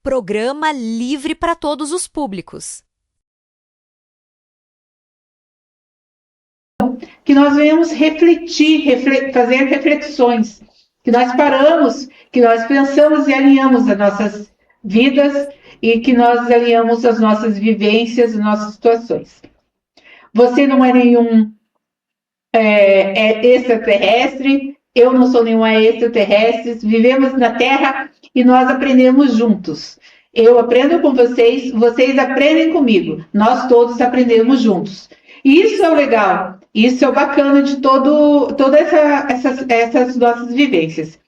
Programa livre para todos os públicos. Que nós venhamos refletir, fazer reflexões, que nós paramos, que nós pensamos e alinhamos as nossas vidas e que nós alinhamos as nossas vivências, as nossas situações. Você não é nenhum extraterrestre, eu não sou nenhuma extraterrestre, vivemos na Terra e nós aprendemos juntos. Eu aprendo com vocês, vocês aprendem comigo, nós todos aprendemos juntos. E isso é o legal, isso é o bacana de todas essas nossas vivências.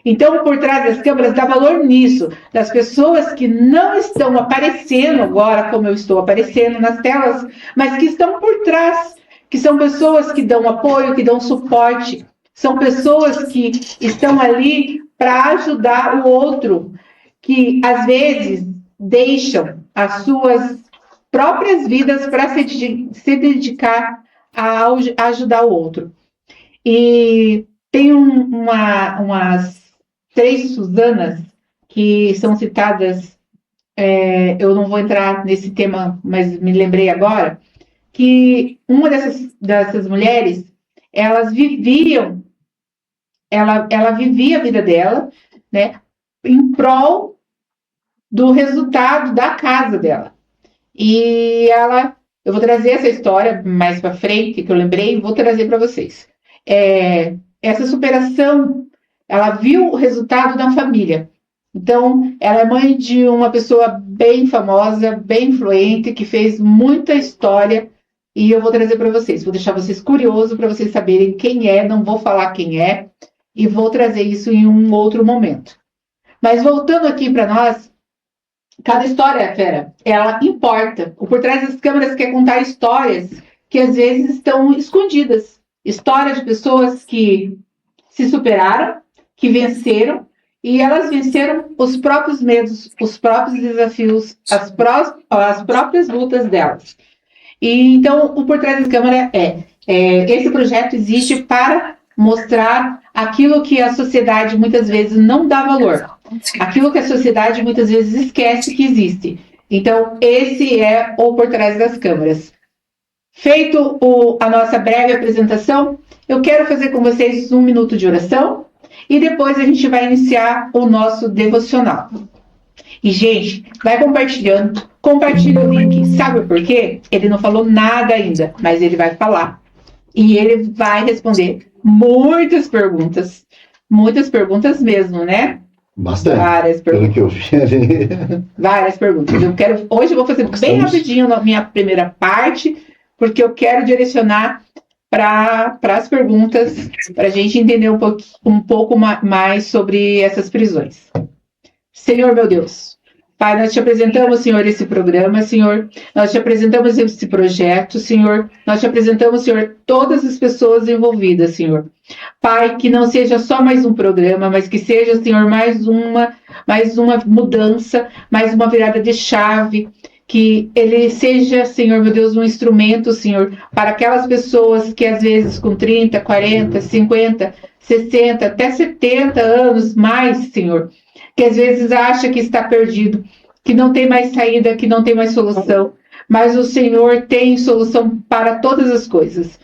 Então, por trás das câmeras, dá valor nisso, das pessoas que não estão aparecendo agora, como eu estou aparecendo nas telas, mas que estão por trás, que são pessoas que dão apoio, que dão suporte, são pessoas que estão ali para ajudar o outro, que às vezes deixam as suas próprias vidas para se dedicar a ajudar o outro. E tem umas três Suzanas que são citadas, eu não vou entrar nesse tema, mas me lembrei agora, que uma dessas mulheres, elas viviam, ela vivia a vida dela, né, em prol do resultado da casa dela. E eu vou trazer essa história mais para frente, que eu lembrei, e vou trazer para vocês. Essa superação, ela viu o resultado da família. Então, ela é mãe de uma pessoa bem famosa, bem influente, que fez muita história, e eu vou trazer para vocês. Vou deixar vocês curiosos para vocês saberem quem é, não vou falar quem é, e vou trazer isso em um outro momento. Mas voltando aqui para nós, cada história, Fera, ela importa. O Por Trás das Câmeras quer contar histórias que às vezes estão escondidas. Histórias de pessoas que se superaram, que venceram, e elas venceram os próprios medos, os próprios desafios, as próprias lutas delas. E então, o Por Trás das Câmeras esse projeto existe para mostrar aquilo que a sociedade muitas vezes não dá valor, aquilo que a sociedade muitas vezes esquece que existe. Então, esse é o Por Trás das Câmeras. Feito a nossa breve apresentação, eu quero fazer com vocês um minuto de oração e depois a gente vai iniciar o nosso devocional. E, gente, vai compartilhando, compartilha o link. Sabe por quê? Ele não falou nada ainda, mas ele vai falar. E ele vai responder muitas perguntas mesmo, né? Bastante. Várias Pelo perguntas. que eu vi ali. Várias perguntas. Hoje eu vou fazer bem rapidinho na minha primeira parte, porque eu quero direcionar para as perguntas, para a gente entender um pouco mais sobre essas prisões. Senhor meu Deus, Pai, nós te apresentamos, Senhor, esse programa, Senhor. Nós te apresentamos esse projeto, Senhor. Nós te apresentamos, Senhor, todas as pessoas envolvidas, Senhor. Pai, que não seja só mais um programa, mas que seja, Senhor, mais uma mudança, mais uma virada de chave, que ele seja, Senhor, meu Deus, um instrumento, Senhor, para aquelas pessoas que às vezes com 30, 40, 50, 60, até 70 anos mais, Senhor, que às vezes acha que está perdido, que não tem mais saída, que não tem mais solução, mas o Senhor tem solução para todas as coisas.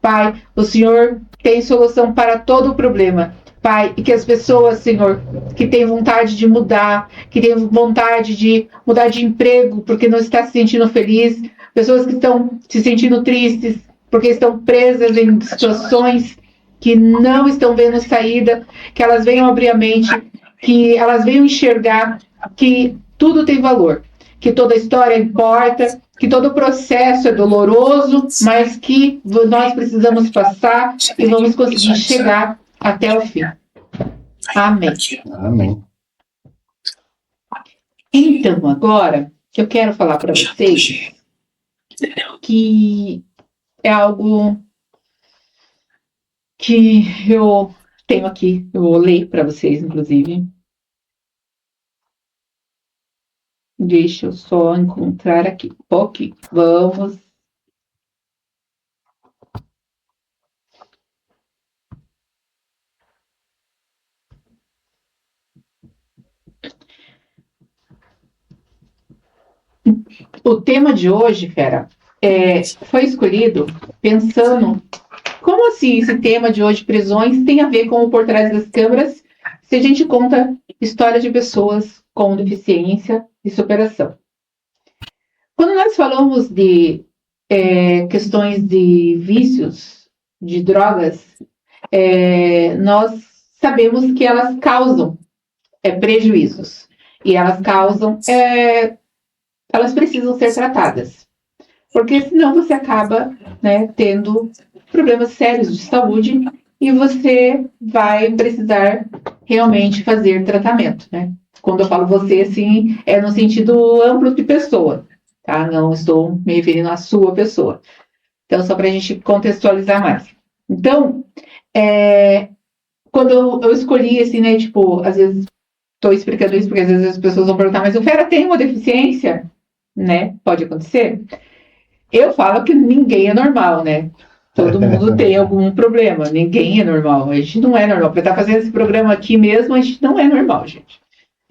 Pai, o Senhor tem solução para todo o problema. Pai, e que as pessoas, Senhor, que têm vontade de mudar, que têm vontade de mudar de emprego porque não está se sentindo feliz, pessoas que estão se sentindo tristes porque estão presas em situações que não estão vendo saída, que elas venham abrir a mente, que elas venham enxergar que tudo tem valor, que toda história importa, que todo o processo é doloroso, mas que nós precisamos passar e vamos conseguir chegar até o fim. Amém. Amém. Então, agora, eu quero falar para vocês que é algo que eu tenho aqui, eu vou ler para vocês, inclusive. Deixa eu só encontrar aqui. Ok, vamos. o tema de hoje, Fera, foi escolhido pensando como assim esse tema de hoje, prisões, tem a ver com o Por Trás das Câmeras, se a gente conta histórias de pessoas com deficiência e superação. Quando nós falamos de questões de vícios, de drogas, nós sabemos que elas causam prejuízos. E elas causam... elas precisam ser tratadas. Porque senão você acaba, né, tendo problemas sérios de saúde e você vai precisar realmente fazer tratamento, né? Quando eu falo você, assim, é no sentido amplo de pessoa, tá? Não estou me referindo à sua pessoa. Então, só para a gente contextualizar mais. Então, quando eu escolhi, assim, né, tipo, às vezes estou explicando isso porque às vezes as pessoas vão perguntar, mas o Fera tem uma deficiência, né? Pode acontecer. Eu falo que ninguém é normal, né? Todo mundo tem algum problema. Ninguém é normal. A gente não é normal. Para estar fazendo esse programa aqui mesmo, a gente não é normal, gente.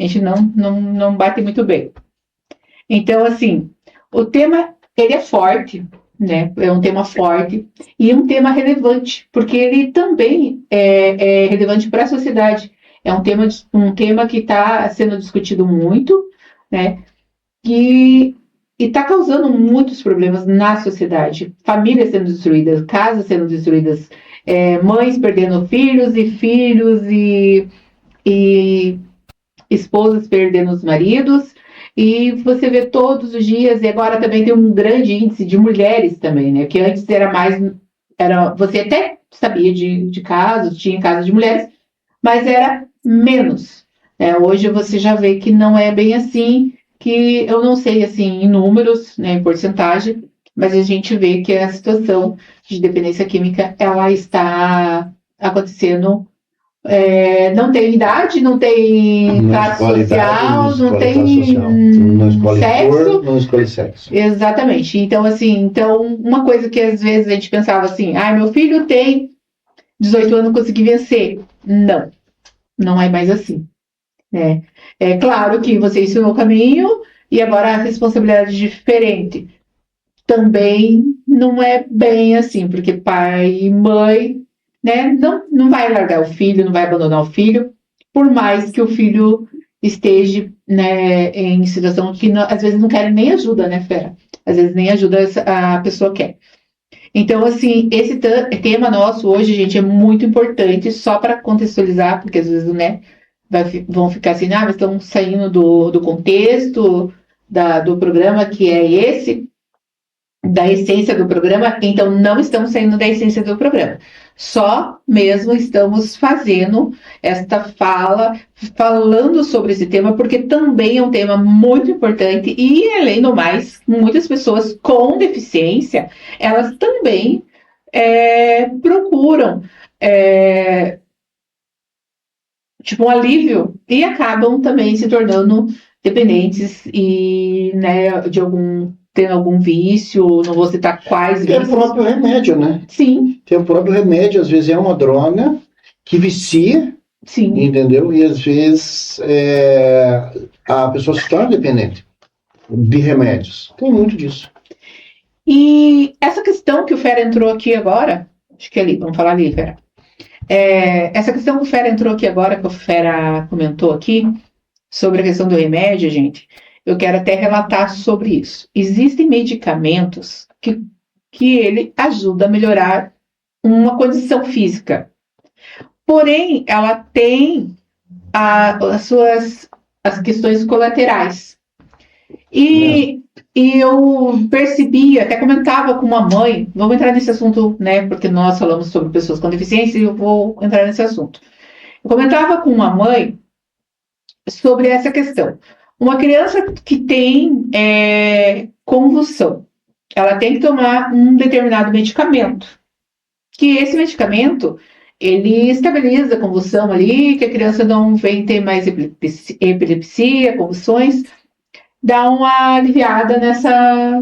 A gente não bate muito bem. Então, assim, o tema, ele é forte, né? É um tema forte e um tema relevante, porque ele também é relevante para a sociedade. É um tema que está sendo discutido muito, né? E está causando muitos problemas na sociedade. Famílias sendo destruídas, casas sendo destruídas, mães perdendo filhos e esposas perdendo os maridos. E você vê todos os dias, e agora também tem um grande índice de mulheres também, né? Que antes era mais... você até sabia de casos, tinha casos de mulheres, mas era menos. Hoje você já vê que não é bem assim, que eu não sei assim em números, né, em porcentagem, mas a gente vê que a situação de dependência química ela está acontecendo. Não tem idade, não tem classe social, não tem sexo. Não escolhe sexo. Exatamente. Então, assim, uma coisa que às vezes a gente pensava assim, meu filho tem 18 anos, consegui vencer. Não é mais assim. É claro que você ensinou o caminho e agora a responsabilidade é diferente. Também não é bem assim, porque pai e mãe, né, não vai largar o filho, não vai abandonar o filho, por mais que o filho esteja, né, em situação que às vezes não quer nem ajuda, né, Fera? Às vezes nem ajuda a pessoa quer. Então, assim, esse tema nosso hoje, gente, é muito importante, só para contextualizar, porque às vezes, né, vão ficar assim, mas estão saindo do contexto do programa que é esse, da essência do programa, então não estamos saindo da essência do programa. Só mesmo estamos fazendo esta fala, falando sobre esse tema, porque também é um tema muito importante e, além do mais, muitas pessoas com deficiência, elas também procuram um alívio e acabam também se tornando dependentes e, né, tendo algum vício, não vou citar quais vícios. É o próprio remédio, né? Sim. Tem o próprio remédio, às vezes é uma droga que vicia, sim, entendeu? E às vezes a pessoa se torna dependente de remédios. Tem muito disso. E essa questão que o Fera entrou aqui agora, acho que é ali, vamos falar ali, Fera. Essa questão que o Fera entrou aqui agora, que o Fera comentou aqui, sobre a questão do remédio, gente, eu quero até relatar sobre isso. Existem medicamentos que ele ajuda a melhorar uma condição física. Porém, ela tem as questões colaterais. E eu percebi, até comentava com uma mãe, vamos entrar nesse assunto, né, porque nós falamos sobre pessoas com deficiência e eu vou entrar nesse assunto. Eu comentava com uma mãe sobre essa questão. Uma criança que tem convulsão, ela tem que tomar um determinado medicamento, que esse medicamento, ele estabiliza a convulsão ali, que a criança não vem ter mais epilepsia, convulsões, dá uma aliviada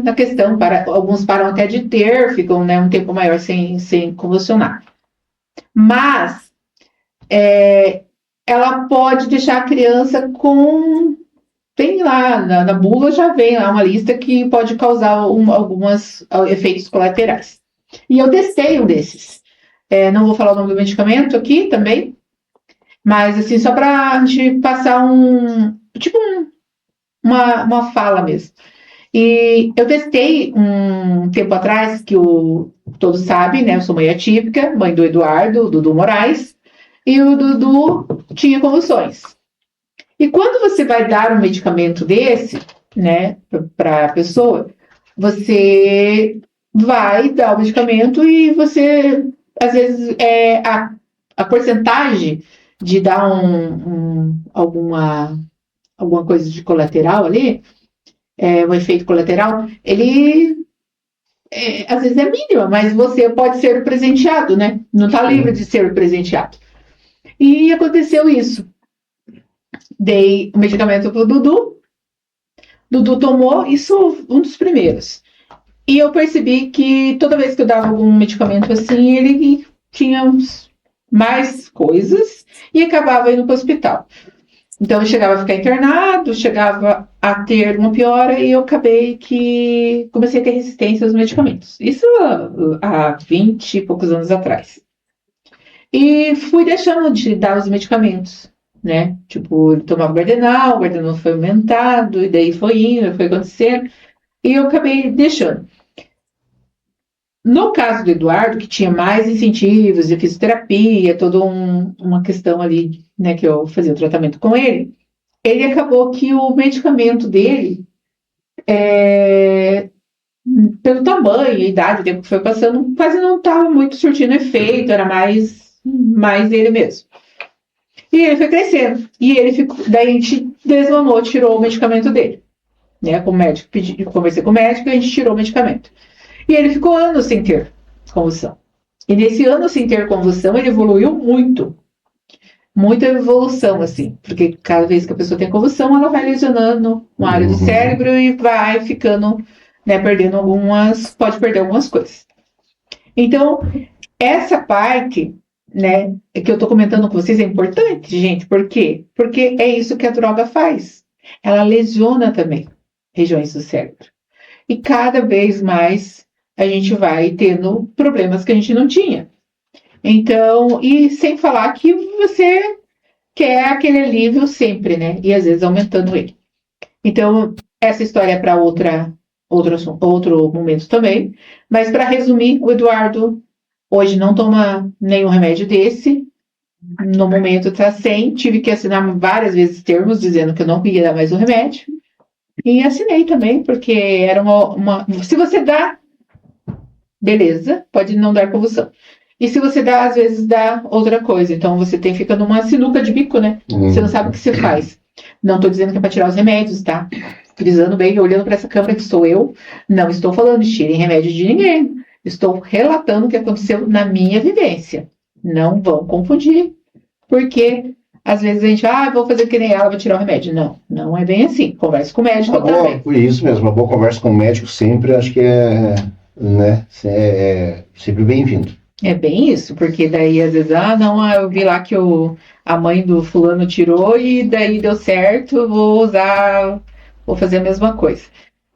na questão. Alguns param até de ter, ficam, né, um tempo maior sem convulsionar. Mas ela pode deixar a criança com tem lá, na bula já vem lá uma lista que pode causar alguns efeitos colaterais. E eu testei um desses. Não vou falar o nome do medicamento aqui também, mas assim, só para a gente passar uma fala mesmo. E eu testei um tempo atrás, que todos sabem, né? Eu sou mãe atípica, mãe do Eduardo, Dudu Moraes, e o Dudu tinha convulsões. E quando você vai dar um medicamento desse, né, para a pessoa, você vai dar o medicamento e você, às vezes, a porcentagem de dar alguma coisa de colateral ali, um efeito colateral, ele às vezes é mínima, mas você pode ser presenteado, né? Não está livre de ser presenteado. E aconteceu isso. Dei o medicamento para o Dudu. Dudu tomou, isso um dos primeiros. E eu percebi que toda vez que eu dava algum medicamento assim, ele tinha mais coisas e acabava indo para o hospital. Então eu chegava a ficar internado, chegava a ter uma piora e eu acabei que comecei a ter resistência aos medicamentos. Isso há 20 e poucos anos atrás. E fui deixando de dar os medicamentos, né? Tipo, ele tomava o Gardenal foi aumentado, e daí foi indo, foi acontecendo, e eu acabei deixando. No caso do Eduardo, que tinha mais incentivos de fisioterapia, toda uma questão ali, né, que eu fazia o tratamento com ele acabou que o medicamento dele, pelo tamanho, a idade, o tempo que foi passando, quase não estava muito surtindo efeito, era mais ele mesmo. E ele foi crescendo. E ele ficou. Daí a gente desmamou, tirou o medicamento dele. Né? Com o médico, conversei com o médico e a gente tirou o medicamento. E ele ficou anos sem ter convulsão. E nesse ano sem ter convulsão, ele evoluiu muito. Muita evolução, assim. Porque cada vez que a pessoa tem convulsão, ela vai lesionando uma área do cérebro e vai ficando, né, perdendo pode perder algumas coisas. Então, essa parte, né, que eu tô comentando com vocês é importante, gente. Por quê? Porque é isso que a droga faz. Ela lesiona também regiões do cérebro. E cada vez mais a gente vai tendo problemas que a gente não tinha. Então, e sem falar que você quer aquele alívio sempre, né? E às vezes aumentando ele. Então, essa história é para outro momento também. Mas para resumir, o Eduardo hoje não toma nenhum remédio desse. No momento está sem. Tive que assinar várias vezes termos dizendo que eu não ia dar mais o remédio. E assinei também, porque era se você dá, beleza, pode não dar convulsão. E se você dá, às vezes dá outra coisa. Então você fica numa sinuca de bico, né? Você não sabe o que você faz. Não estou dizendo que é para tirar os remédios, tá? Frisando bem, olhando para essa câmera que sou eu. Não estou falando de tirem remédio de ninguém. Estou relatando o que aconteceu na minha vivência. Não vão confundir. Porque às vezes a gente, vou fazer que nem ela, vou tirar o remédio. Não, não é bem assim. Converse com o médico também. Por isso mesmo, uma boa conversa com o médico sempre, acho que né, é sempre bem-vindo. É bem isso, porque daí às vezes, eu vi lá que a mãe do fulano tirou e daí deu certo, vou fazer a mesma coisa,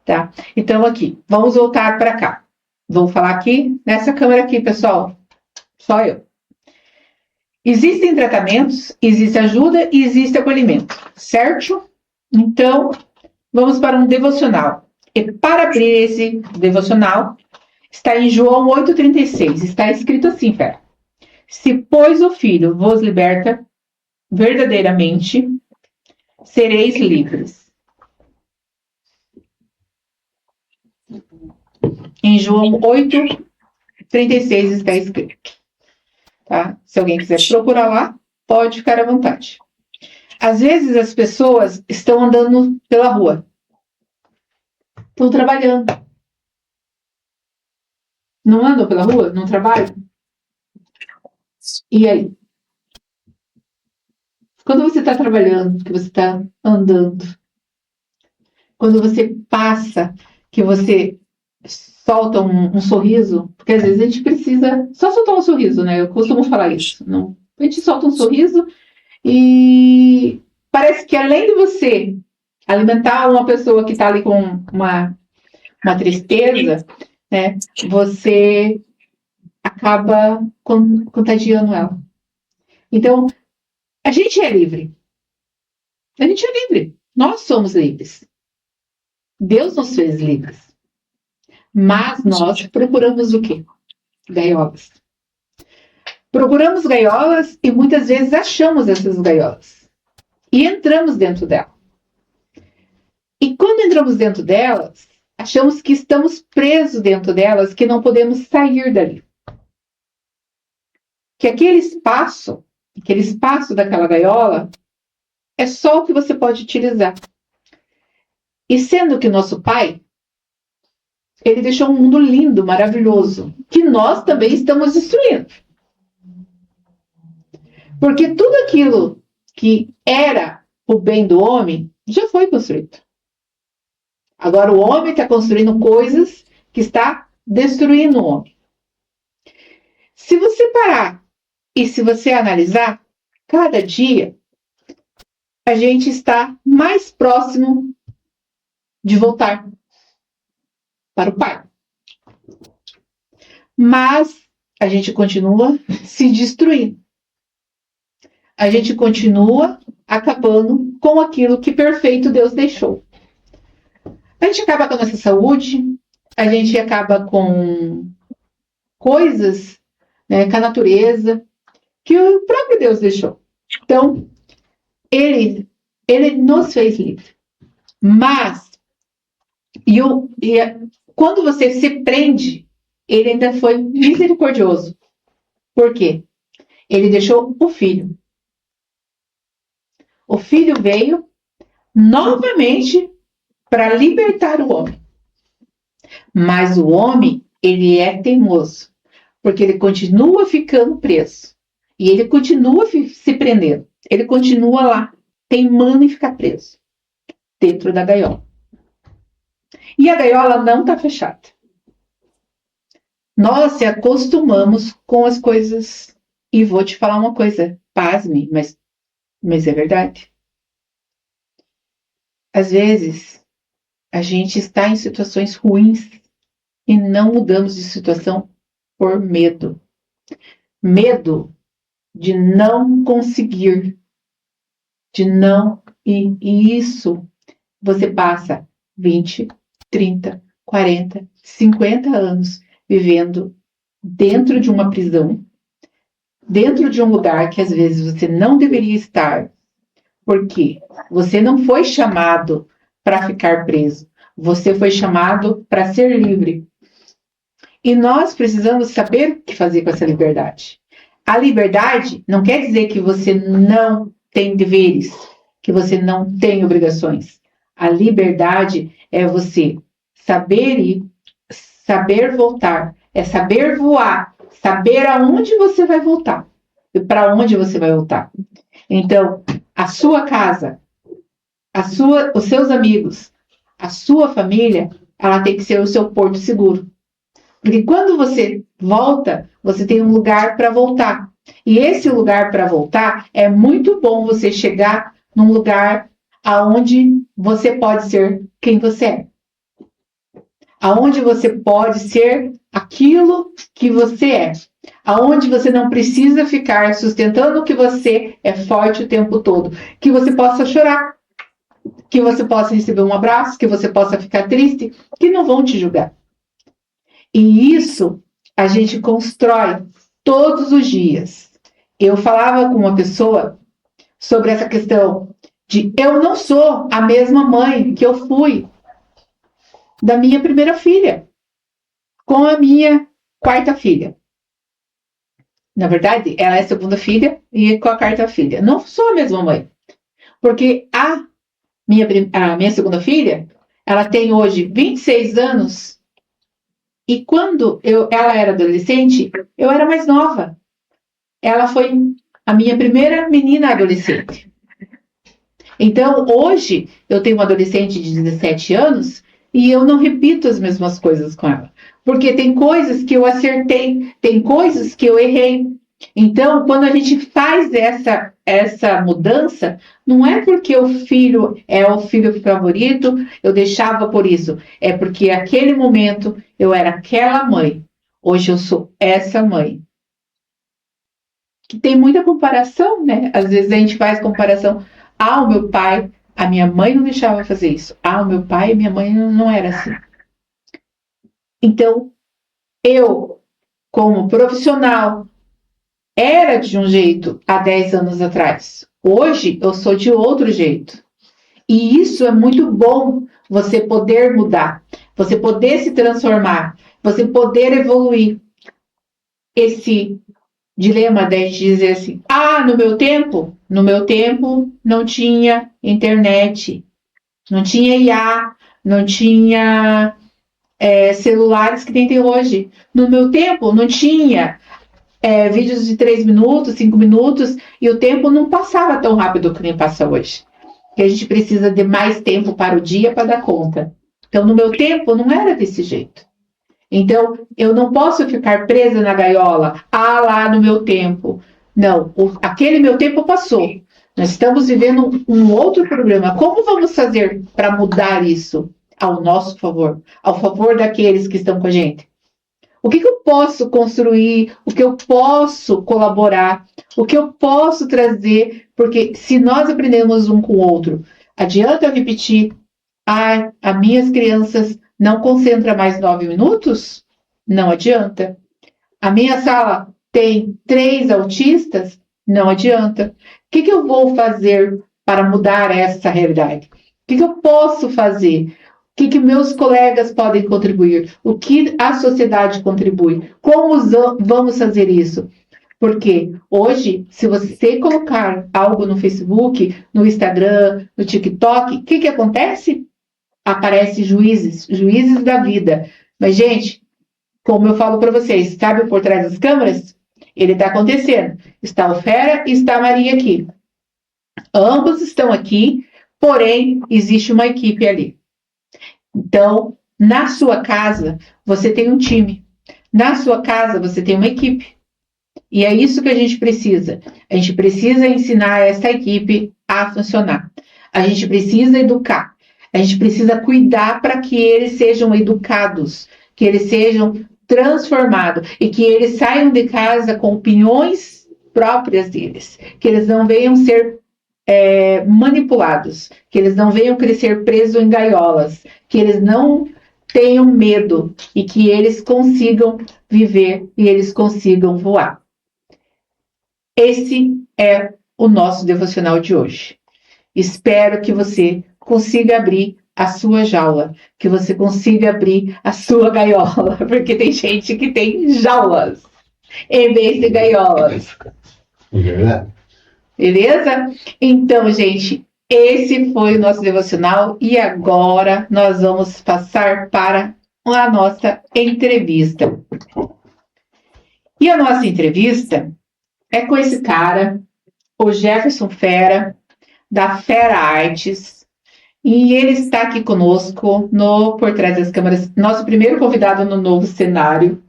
tá? Então aqui, vamos voltar para cá. Vou falar aqui, nessa câmera aqui, pessoal, só eu. Existem tratamentos, existe ajuda e existe acolhimento, certo? Então, vamos para um devocional. E para abrir esse devocional, está em João 8,36. Está escrito assim, Fé. Se, pois, o Filho vos liberta verdadeiramente, sereis livres. Em João 8,36 está escrito. Tá? Se alguém quiser procurar lá, pode ficar à vontade. Às vezes as pessoas estão andando pela rua. Estão trabalhando. Não andam pela rua? Não trabalham? E aí? Quando você está trabalhando, que você está andando, quando você passa, que você solta um sorriso, porque às vezes a gente precisa só soltar um sorriso, né? Eu costumo falar isso. Não? A gente solta um sorriso e parece que além de você alimentar uma pessoa que está ali com uma tristeza, né? Você acaba contagiando ela. Então, a gente é livre. A gente é livre. Nós somos livres. Deus nos fez livres. Mas nós procuramos o quê? Gaiolas. Procuramos gaiolas e muitas vezes achamos essas gaiolas. E entramos dentro dela. E quando entramos dentro delas, achamos que estamos presos dentro delas, que não podemos sair dali. Que aquele espaço daquela gaiola, é só o que você pode utilizar. E sendo que nosso Pai, Ele deixou um mundo lindo, maravilhoso, que nós também estamos destruindo. Porque tudo aquilo que era o bem do homem, já foi construído. Agora o homem está construindo coisas que está destruindo o homem. Se você parar e se você analisar, cada dia a gente está mais próximo de voltar para o Pai. Mas a gente continua se destruindo. A gente continua acabando com aquilo que perfeito Deus deixou. A gente acaba com a nossa saúde, a gente acaba com coisas, né, com a natureza, que o próprio Deus deixou. Então, Ele nos fez livre. Mas, quando você se prende, Ele ainda foi misericordioso. Por quê? Ele deixou o Filho. O Filho veio novamente para libertar o homem. Mas o homem, ele é teimoso, porque ele continua ficando preso. E ele continua se prendendo. Ele continua lá, teimando em ficar preso, dentro da gaiola. E a gaiola não está fechada. Nós se acostumamos com as coisas. E vou te falar uma coisa, pasme, mas é verdade. Às vezes, a gente está em situações ruins e não mudamos de situação por medo. Medo de não conseguir, de não... E isso, você passa 20, 30, 40, 50 anos vivendo dentro de uma prisão, dentro de um lugar que às vezes você não deveria estar, porque você não foi chamado para ficar preso, você foi chamado para ser livre. E nós precisamos saber o que fazer com essa liberdade. A liberdade não quer dizer que você não tem deveres, que você não tem obrigações. A liberdade é você saber ir, saber voltar, é saber voar, saber aonde você vai voltar e para onde você vai voltar. Então, a sua casa, os seus amigos, a sua família, ela tem que ser o seu porto seguro. Porque quando você volta, você tem um lugar para voltar. E esse lugar para voltar, é muito bom você chegar num lugar aonde você pode ser quem você é. Aonde você pode ser aquilo que você é. Aonde você não precisa ficar sustentando que você é forte o tempo todo. Que você possa chorar. Que você possa receber um abraço. Que você possa ficar triste. Que não vão te julgar. E isso a gente constrói todos os dias. Eu falava com uma pessoa sobre essa questão de eu não sou a mesma mãe que eu fui da minha primeira filha com a minha quarta filha. Na verdade, ela é a segunda filha e com a quarta filha. Não sou a mesma mãe. Porque a minha segunda filha, ela tem hoje 26 anos. E quando ela era adolescente, eu era mais nova. Ela foi a minha primeira menina adolescente. Então, hoje, eu tenho uma adolescente de 17 anos e eu não repito as mesmas coisas com ela. Porque tem coisas que eu acertei, tem coisas que eu errei. Então, quando a gente faz essa mudança não é porque o filho é o filho favorito, eu deixava por isso. É porque naquele momento eu era aquela mãe. Hoje eu sou essa mãe. Que tem muita comparação, né? Às vezes a gente faz comparação. Ah, o meu pai, a minha mãe não deixava fazer isso. Ah, o meu pai e minha mãe não era assim. Então, eu, como profissional, era de um jeito há 10 anos atrás. Hoje eu sou de outro jeito. E isso é muito bom, você poder mudar, você poder se transformar, você poder evoluir. Esse dilema da gente dizer assim, no meu tempo não tinha internet, não tinha IA, não tinha celulares que tem hoje. No meu tempo não tinha vídeos de 3 minutos, 5 minutos, e o tempo não passava tão rápido que nem passa hoje. Que a gente precisa de mais tempo para o dia para dar conta. Então, no meu tempo, não era desse jeito. Então, eu não posso ficar presa na gaiola, lá no meu tempo. Não, aquele meu tempo passou. Nós estamos vivendo um outro problema. Como vamos fazer para mudar isso ao nosso favor? Ao favor daqueles que estão com a gente? O que eu posso construir? O que eu posso colaborar? O que eu posso trazer? Porque se nós aprendemos um com o outro, adianta eu repetir, as minhas crianças não concentram mais 9 minutos? Não adianta. A minha sala tem 3 autistas? Não adianta. O que eu vou fazer para mudar essa realidade? O que eu posso fazer? O que meus colegas podem contribuir? O que a sociedade contribui? Como vamos fazer isso? Porque hoje, se você colocar algo no Facebook, no Instagram, no TikTok, o que acontece? Aparece juízes da vida. Mas, gente, como eu falo para vocês, sabe por trás das câmeras? Ele está acontecendo. Está o Fera e está a Maria aqui. Ambos estão aqui, porém, existe uma equipe ali. Então, na sua casa, você tem um time. Na sua casa, você tem uma equipe. E é isso que a gente precisa. A gente precisa ensinar essa equipe a funcionar. A gente precisa educar. A gente precisa cuidar para que eles sejam educados, que eles sejam transformados e que eles saiam de casa com opiniões próprias deles, que eles não venham ser manipulados, que eles não venham crescer presos em gaiolas, que eles não tenham medo e que eles consigam viver e eles consigam voar. Esse é o nosso devocional de hoje. Espero que você consiga abrir a sua jaula, que você consiga abrir a sua gaiola, porque tem gente que tem jaulas em vez de gaiolas. Beleza? Então, gente, esse foi o nosso devocional e agora nós vamos passar para a nossa entrevista. E a nossa entrevista é com esse cara, o Jefferson Fera, da Fera Artes, e ele está aqui conosco no Por Trás das Câmeras, nosso primeiro convidado no novo cenário.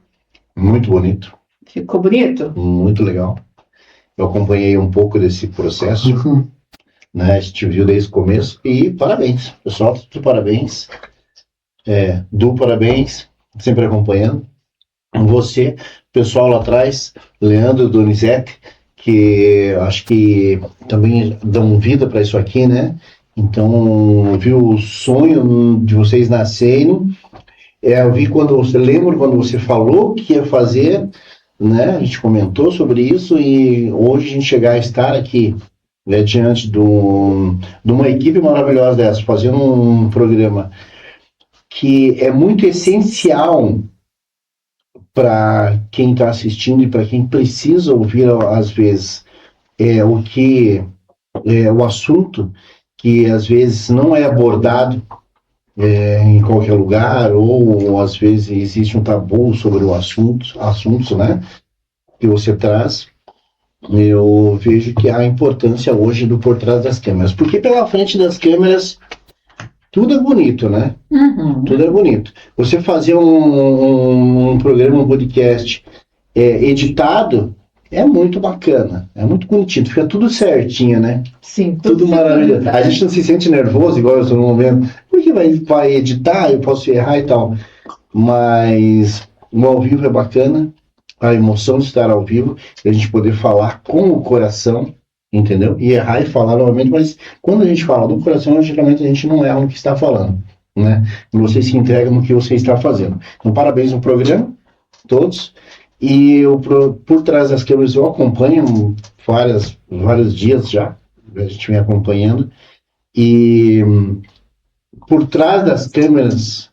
Muito bonito. Ficou bonito? Muito legal. Eu acompanhei um pouco desse processo, né? A gente viu desde o começo e parabéns, pessoal, tudo parabéns. Parabéns, sempre acompanhando. Você, pessoal lá atrás, Leandro, Donizete, que acho que também dão vida para isso aqui, né? Então, viu o sonho de vocês nascerem. Eu vi lembro quando você falou que ia fazer, né? A gente comentou sobre isso e hoje a gente chegar a estar aqui, né, diante de uma equipe maravilhosa dessa, fazendo um programa que é muito essencial para quem está assistindo e para quem precisa ouvir às vezes o assunto que às vezes não é abordado em qualquer lugar, ou às vezes existe um tabu sobre o assuntos, né, que você traz. Eu vejo que há a importância hoje do Por Trás das Câmeras, porque pela frente das câmeras tudo é bonito, né? Uhum. Tudo é bonito. Você fazer um programa, um podcast editado, é muito bacana, é muito bonitinho, fica tudo certinho, né? Sim, Tudo maravilhoso. A gente não se sente nervoso, igual eu estou no momento, porque vai editar, eu posso errar e tal. Mas o ao vivo é bacana, a emoção de estar ao vivo, a gente poder falar com o coração, entendeu? E errar e falar novamente, mas quando a gente fala do coração, geralmente a gente não erra no que está falando, né? E você se entrega no que você está fazendo. Então, parabéns no programa, todos. E eu, por trás das câmeras, eu acompanho vários dias já, a gente vem acompanhando, e por trás das câmeras,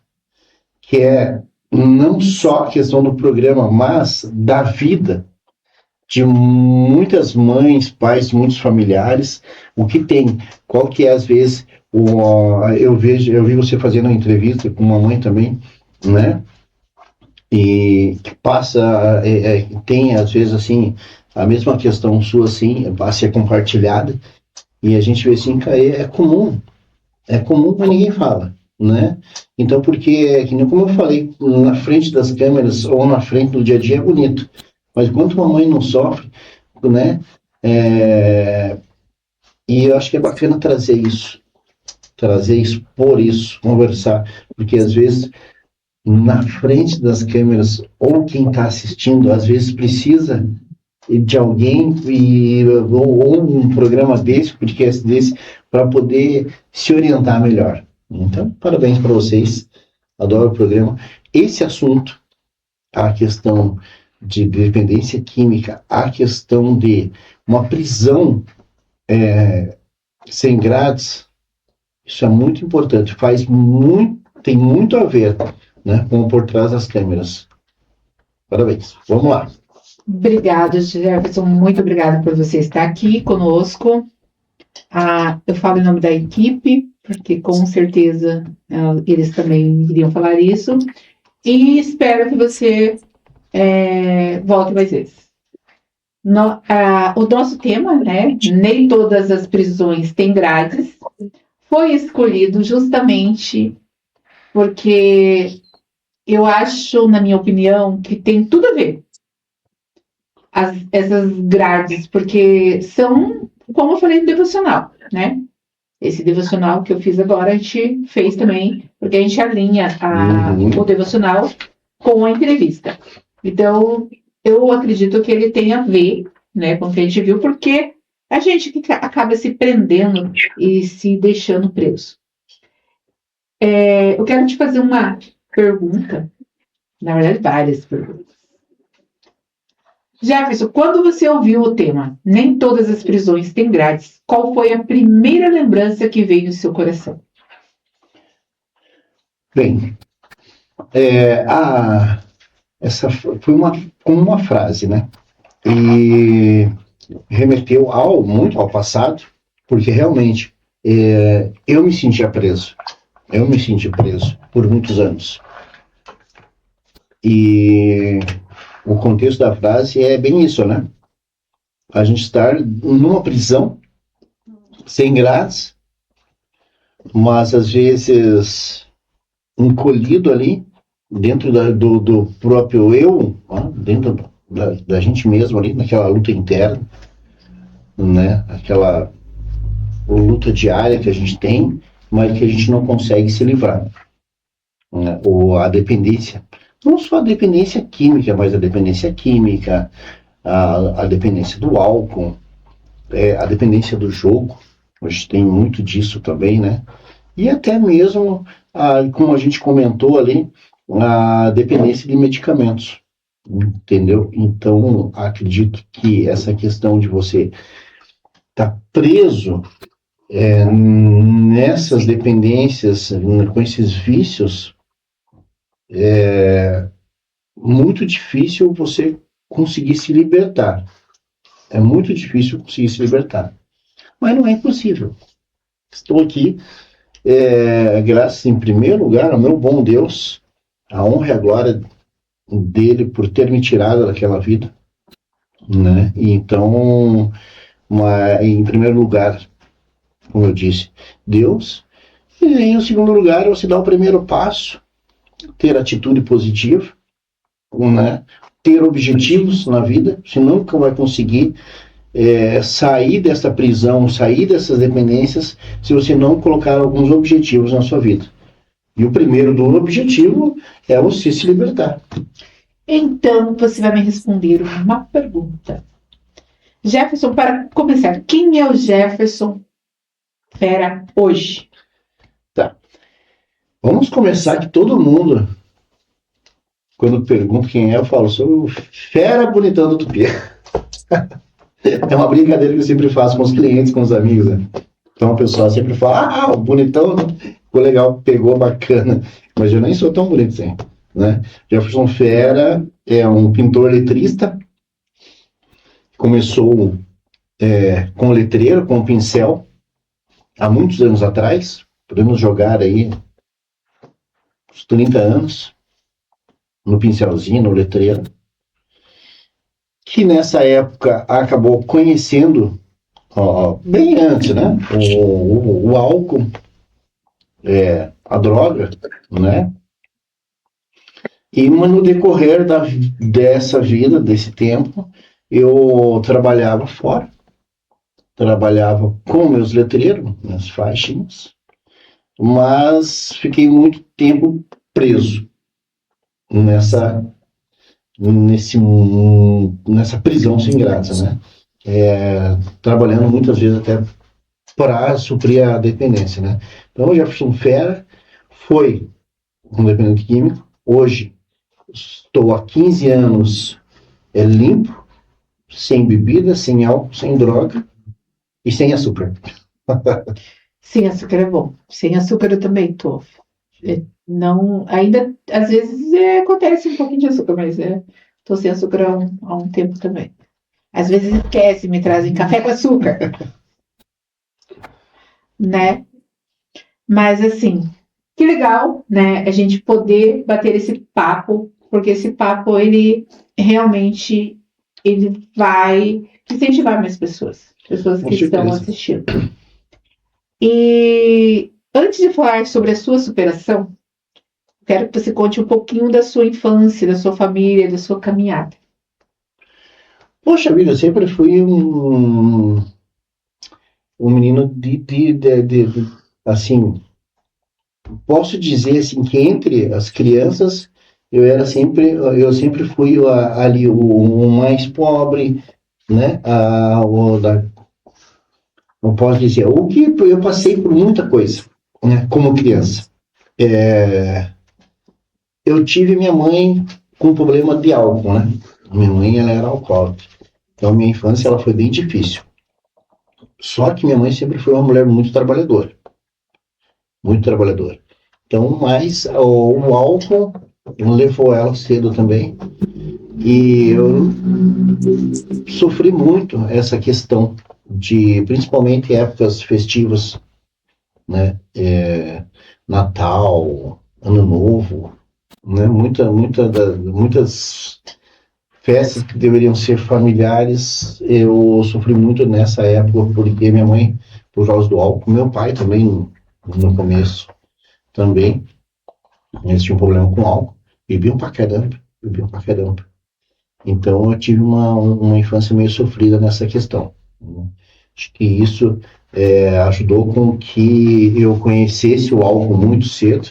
que é não só a questão do programa, mas da vida de muitas mães, pais, muitos familiares, o que tem, qual que é às vezes eu vi você fazendo uma entrevista com uma mãe também, né? E que passa, tem às vezes assim a mesma questão sua assim, a ser compartilhada e a gente vê assim que é comum, mas ninguém fala, né? Então, porque, que nem como eu falei, na frente das câmeras ou na frente do dia a dia é bonito, mas quanto uma mãe não sofre, né? E eu acho que é bacana trazer isso, por isso, conversar, porque às vezes na frente das câmeras ou quem está assistindo, às vezes precisa de alguém ou um programa desse, um podcast desse, para poder se orientar melhor. Então, parabéns para vocês, adoro o programa. Esse assunto, a questão de dependência química, a questão de uma prisão sem grades, isso é muito importante, tem muito a ver, né, com o por trás das câmeras. Parabéns, vamos lá. Obrigada, Jefferson. Muito obrigada por você estar aqui conosco. Eu falo em nome da equipe, porque com certeza eles também iriam falar isso. E espero que você volte mais vezes. O nosso tema, né? Nem todas as prisões têm grades, foi escolhido justamente porque eu acho, na minha opinião, que tem tudo a ver essas grades, porque são, como eu falei, no devocional, né? Esse devocional que eu fiz agora, a gente fez também, porque a gente alinha o devocional com a entrevista. Então, eu acredito que ele tem a ver, né, com o que a gente viu, porque a gente acaba se prendendo e se deixando preso. Eu quero te fazer uma pergunta, na verdade, várias perguntas. Jefferson, quando você ouviu o tema Nem Todas as Prisões Têm Grades, qual foi a primeira lembrança que veio no seu coração? Bem, essa foi como uma frase, né? E remeteu muito ao passado, porque realmente eu me sentia preso. Eu me senti preso por muitos anos. E o contexto da frase é bem isso, né? A gente estar numa prisão, sem grades, mas às vezes encolhido ali, dentro do próprio eu, dentro da gente mesmo ali, naquela luta interna, né? Aquela luta diária que a gente tem, mas que a gente não consegue se livrar, né? Ou a dependência, não só a dependência química, mas a dependência química, a dependência do álcool, a dependência do jogo, a gente tem muito disso também, né? E até mesmo, como a gente comentou ali, a dependência de medicamentos, entendeu? Então, acredito que essa questão de você estar preso nessas dependências, com esses vícios, é muito difícil você conseguir se libertar. É muito difícil conseguir se libertar. Mas não é impossível. Estou aqui, graças em primeiro lugar ao meu bom Deus, a honra e a glória dele por ter me tirado daquela vida, né? Então, em primeiro lugar, como eu disse, Deus. E em segundo lugar, você dá o primeiro passo, ter atitude positiva, né? ter objetivos na vida, você nunca vai conseguir sair dessa prisão, sair dessas dependências, se você não colocar alguns objetivos na sua vida. E o primeiro do objetivo é você se libertar. Então, você vai me responder uma pergunta. Jefferson, para começar, quem é o Jefferson Fera hoje? Tá. Vamos começar que todo mundo, quando pergunta quem é, eu falo, sou o Fera Bonitão do Tupi. É uma brincadeira que eu sempre faço com os clientes, com os amigos, né? Então o pessoal sempre fala, o bonitão, ficou legal, pegou, bacana. Mas eu nem sou tão bonito assim, né? Jefferson Fera é um pintor letrista, começou com letreiro, com pincel, há muitos anos atrás, podemos jogar aí uns 30 anos, no pincelzinho, no letreiro, que nessa época acabou conhecendo, bem antes, né, o álcool, a droga, né, e no decorrer dessa vida, desse tempo, eu trabalhava fora, trabalhava com meus letreiros, minhas faixinhas, mas fiquei muito tempo preso nessa prisão sem graça, né? Trabalhando muitas vezes até para suprir a dependência, né? Então, o Jefferson Fera foi um dependente químico. Hoje, estou há 15 anos limpo, sem bebida, sem álcool, sem droga e sem açúcar. Sem açúcar é bom. Sem açúcar eu também tô. Não, ainda, às vezes acontece um pouquinho de açúcar, mas tô sem açúcar há um tempo também. Às vezes esquece, me trazem café com açúcar. Né? Mas assim, que legal, né? A gente poder bater esse papo, porque esse papo, ele realmente vai incentivar mais pessoas que estão assistindo. E antes de falar sobre a sua superação, quero que você conte um pouquinho da sua infância, da sua família, da sua caminhada. Poxa vida, eu sempre fui um menino assim, posso dizer assim que entre as crianças eu sempre fui ali o mais pobre, né? Não posso dizer, o que eu passei por muita coisa, né? Como criança. Eu tive minha mãe com problema de álcool, né? Minha mãe, ela era alcoólatra. Então, minha infância, ela foi bem difícil. Só que minha mãe sempre foi uma mulher muito trabalhadora. Muito trabalhadora. Então, mas o álcool levou ela cedo também. E eu sofri muito essa questão de, principalmente épocas festivas, né? Natal, Ano Novo, né? Muitas festas que deveriam ser familiares, eu sofri muito nessa época, porque minha mãe, por causa do álcool, meu pai também, no começo, também, eles tinham problema com álcool, bebiam pra caramba. Então, eu tive uma infância meio sofrida nessa questão. Acho que isso ajudou com que eu conhecesse o álcool muito cedo,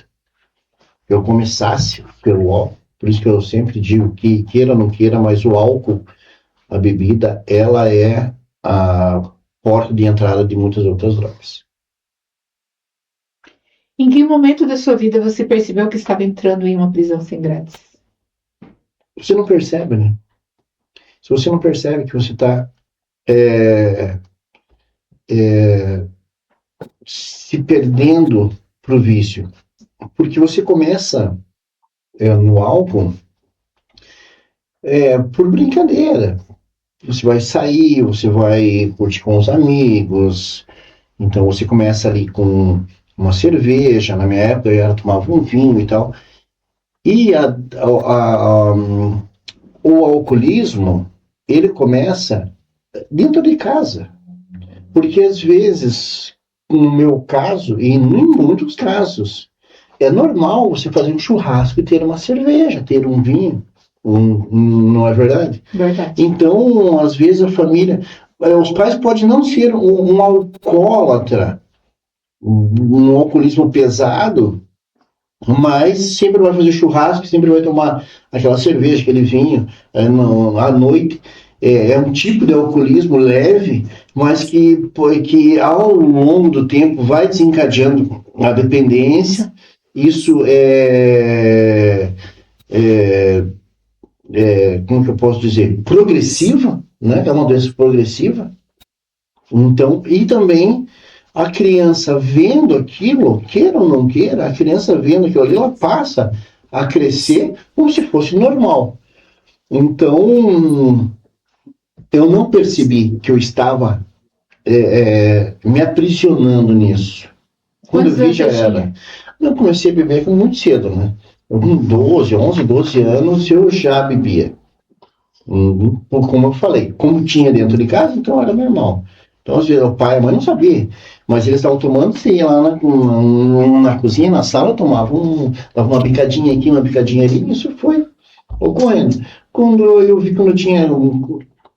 eu começasse pelo álcool. Por isso que eu sempre digo que, queira ou não queira, mas o álcool, a bebida, ela é a porta de entrada de muitas outras drogas. Em que momento da sua vida você percebeu que estava entrando em uma prisão sem grades? Você não percebe, né? Se você não percebe que você está se perdendo pro vício, porque você começa no álcool por brincadeira. Você vai sair, você vai curtir com os amigos, então você começa ali com uma cerveja, na minha época eu tomava um vinho e tal, e o alcoolismo, ele começa dentro de casa, porque às vezes, no meu caso, e em muitos casos, é normal você fazer um churrasco e ter uma cerveja, ter um vinho, Não é verdade? Verdade. Então, às vezes a família, os pais podem não ser um alcoólatra, um alcoolismo pesado, mas sempre vai fazer churrasco, sempre vai tomar aquela cerveja, aquele vinho à noite. É um tipo de alcoolismo leve, mas que ao longo do tempo vai desencadeando a dependência. Isso como que eu posso dizer? Progressiva, né? É uma doença progressiva. Então, e também a criança vendo aquilo, queira ou não queira, a criança vendo aquilo ali, ela passa a crescer como se fosse normal. Então, eu não percebi que eu estava me aprisionando nisso. Quando eu vi, já era. Eu comecei a beber muito cedo, né? Com 11, 12 anos, eu já bebia. Como eu falei, como tinha dentro de casa, então era normal. Então, às vezes, o pai e a mãe não sabiam, mas eles estavam tomando, você ia lá na cozinha, na sala, dava uma bicadinha aqui, uma bicadinha ali, e isso foi ocorrendo. Quando eu vi, quando eu tinha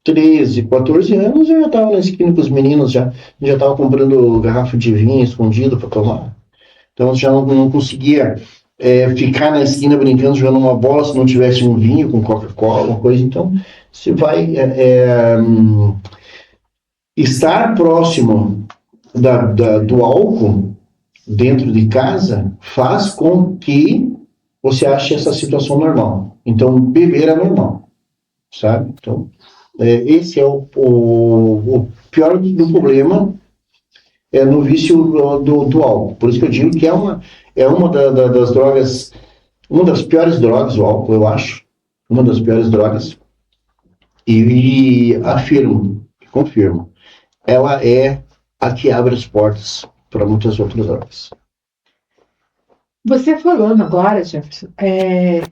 13, 14 anos, eu já estava na esquina com os meninos, já estava comprando garrafa de vinho escondido para tomar. Então, eu já não conseguia ficar na esquina brincando, jogando uma bola, se não tivesse um vinho com Coca-Cola, uma coisa. Então, você vai estar próximo do álcool dentro de casa faz com que você ache essa situação normal. Então, beber é normal, sabe? Então, esse é o pior do problema no vício do álcool. Por isso que eu digo que é uma das drogas, uma das piores drogas, o álcool, eu acho, uma das piores drogas. E afirmo, confirmo, ela é a que abre as portas para muitas outras drogas. Você falando agora, Jefferson, é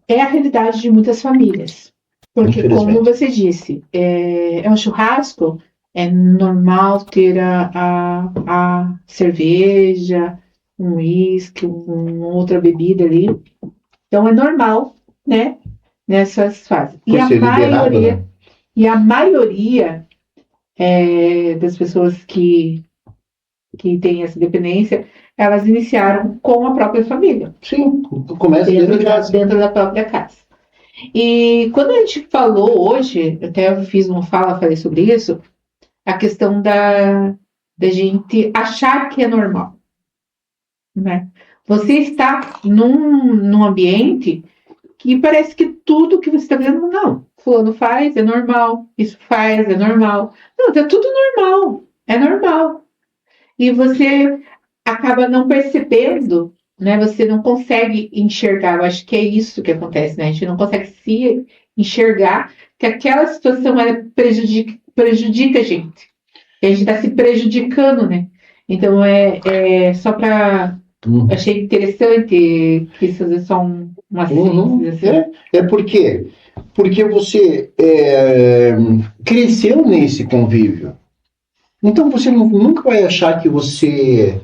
a realidade de muitas famílias. Porque, como você disse, é um churrasco, é normal ter a cerveja, um uísque, uma outra bebida ali. Então, é normal, né? Nessas fases. E a maioria das pessoas que têm essa dependência, elas iniciaram com a própria família. Sim, começa dentro da própria casa. E quando a gente falou hoje, até fiz uma fala, falei sobre isso, a questão da gente achar que é normal, né? Você está num ambiente que parece que tudo que você está vendo, não, fulano faz, é normal, isso faz, é normal. Não, tá tudo normal, é normal. E você acaba não percebendo, né? Você não consegue enxergar. Eu acho que é isso que acontece, né? A gente não consegue se enxergar que aquela situação prejudica a gente. E a gente está se prejudicando, né? Então, só para... Achei interessante, quis fazer só uma síntese. Assim. Porque você cresceu nesse convívio. Então, você nunca vai achar que você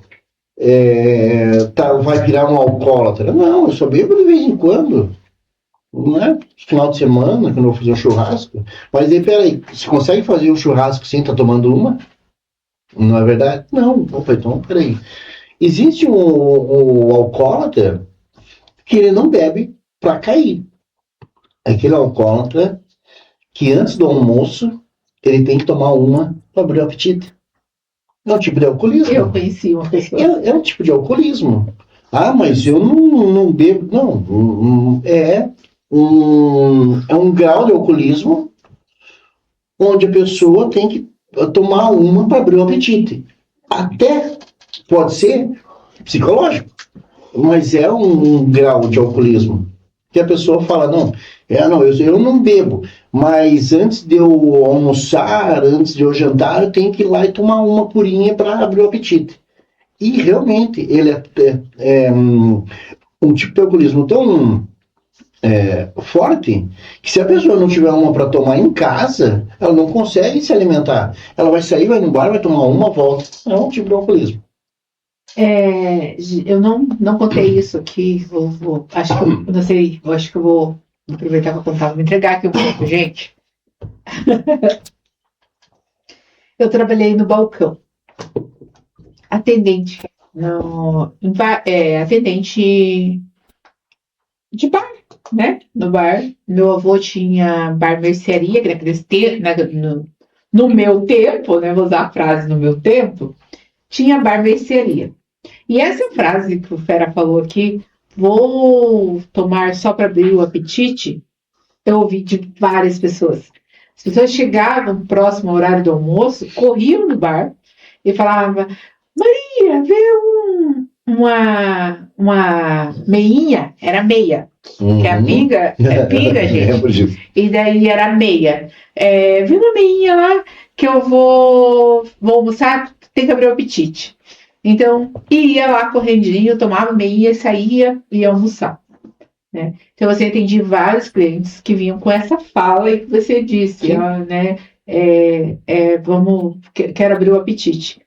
vai virar um alcoólatra. Não, eu só bebo de vez em quando. Não é final de semana, quando eu vou fazer um churrasco. Mas aí, peraí, você consegue fazer um churrasco sem estar tomando uma? Não é verdade? Não. Opa, então, peraí. Existe um alcoólatra que ele não bebe para cair. Aquele alcoólatra que antes do almoço ele tem que tomar uma para abrir o apetite. É um tipo de alcoolismo. Eu conheci uma pessoa. É um tipo de alcoolismo. Ah, mas eu não bebo. Não. É um grau de alcoolismo onde a pessoa tem que tomar uma para abrir o apetite. Até pode ser psicológico, mas é um grau de alcoolismo. Que a pessoa fala, eu não bebo, mas antes de eu almoçar, antes de eu jantar, eu tenho que ir lá e tomar uma purinha para abrir o apetite. E realmente, ele é um tipo de alcoolismo tão forte, que se a pessoa não tiver uma para tomar em casa, ela não consegue se alimentar. Ela vai sair, vai no bar, vai tomar uma, volta. É um tipo de alcoolismo. Eu não contei isso aqui, acho que eu vou Vou aproveitar para contar, vou me entregar aqui um pouco, gente. Eu trabalhei no balcão, atendente, atendente de bar, né? No bar. Meu avô tinha bar mercearia, que naqueles no meu tempo, né? Vou usar a frase no meu tempo, tinha bar mercearia. E essa frase que o Fera falou aqui, vou tomar só para abrir o apetite, eu ouvi de várias pessoas. As pessoas chegavam próximo ao horário do almoço, corriam no bar e falavam: Maria, vê uma meinha, era meia. Que a pinga é pinga, gente. E daí era meia. Vi uma meinha lá que eu vou almoçar, tem que abrir o apetite. Então, ia lá correndinho, tomava meinha, saía e ia almoçar. Né? Então, você atendi vários clientes que vinham com essa fala e que você disse, né? Quero abrir o apetite.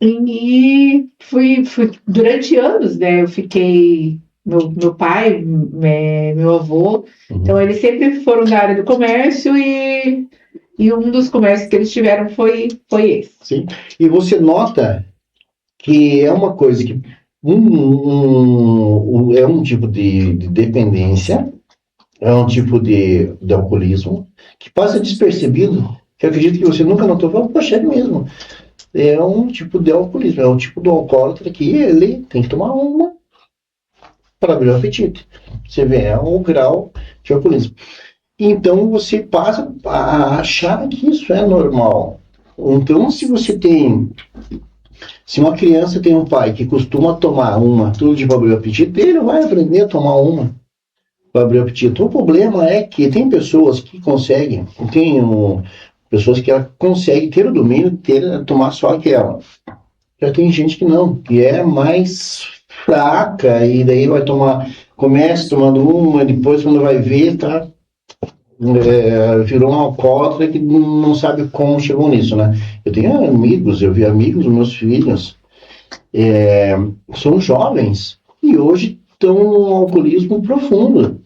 E fui durante anos, né? Eu fiquei, meu pai, meu avô, então eles sempre foram da área do comércio e um dos comércios que eles tiveram foi esse. Sim. E você nota que é uma coisa que é um tipo de dependência, é um tipo de alcoolismo que passa despercebido, que eu acredito que você nunca notou, poxa, é mesmo. É um tipo de alcoolismo, é um tipo do alcoólatra que ele tem que tomar uma para abrir o apetite. Você vê, é um grau de alcoolismo. Então você passa a achar que isso é normal. Então, se uma criança tem um pai que costuma tomar uma tudo de abrir o apetite, ele vai aprender a tomar uma para abrir o apetite. O problema é que tem pessoas que conseguem, pessoas que ela consegue ter o domínio, tomar só aquela. Já tem gente que não, que é mais fraca e daí começa tomando uma, depois quando vai ver, virou um alcoólatra que não sabe como chegou nisso, né? Eu vi amigos, meus filhos, são jovens e hoje estão num alcoolismo profundo,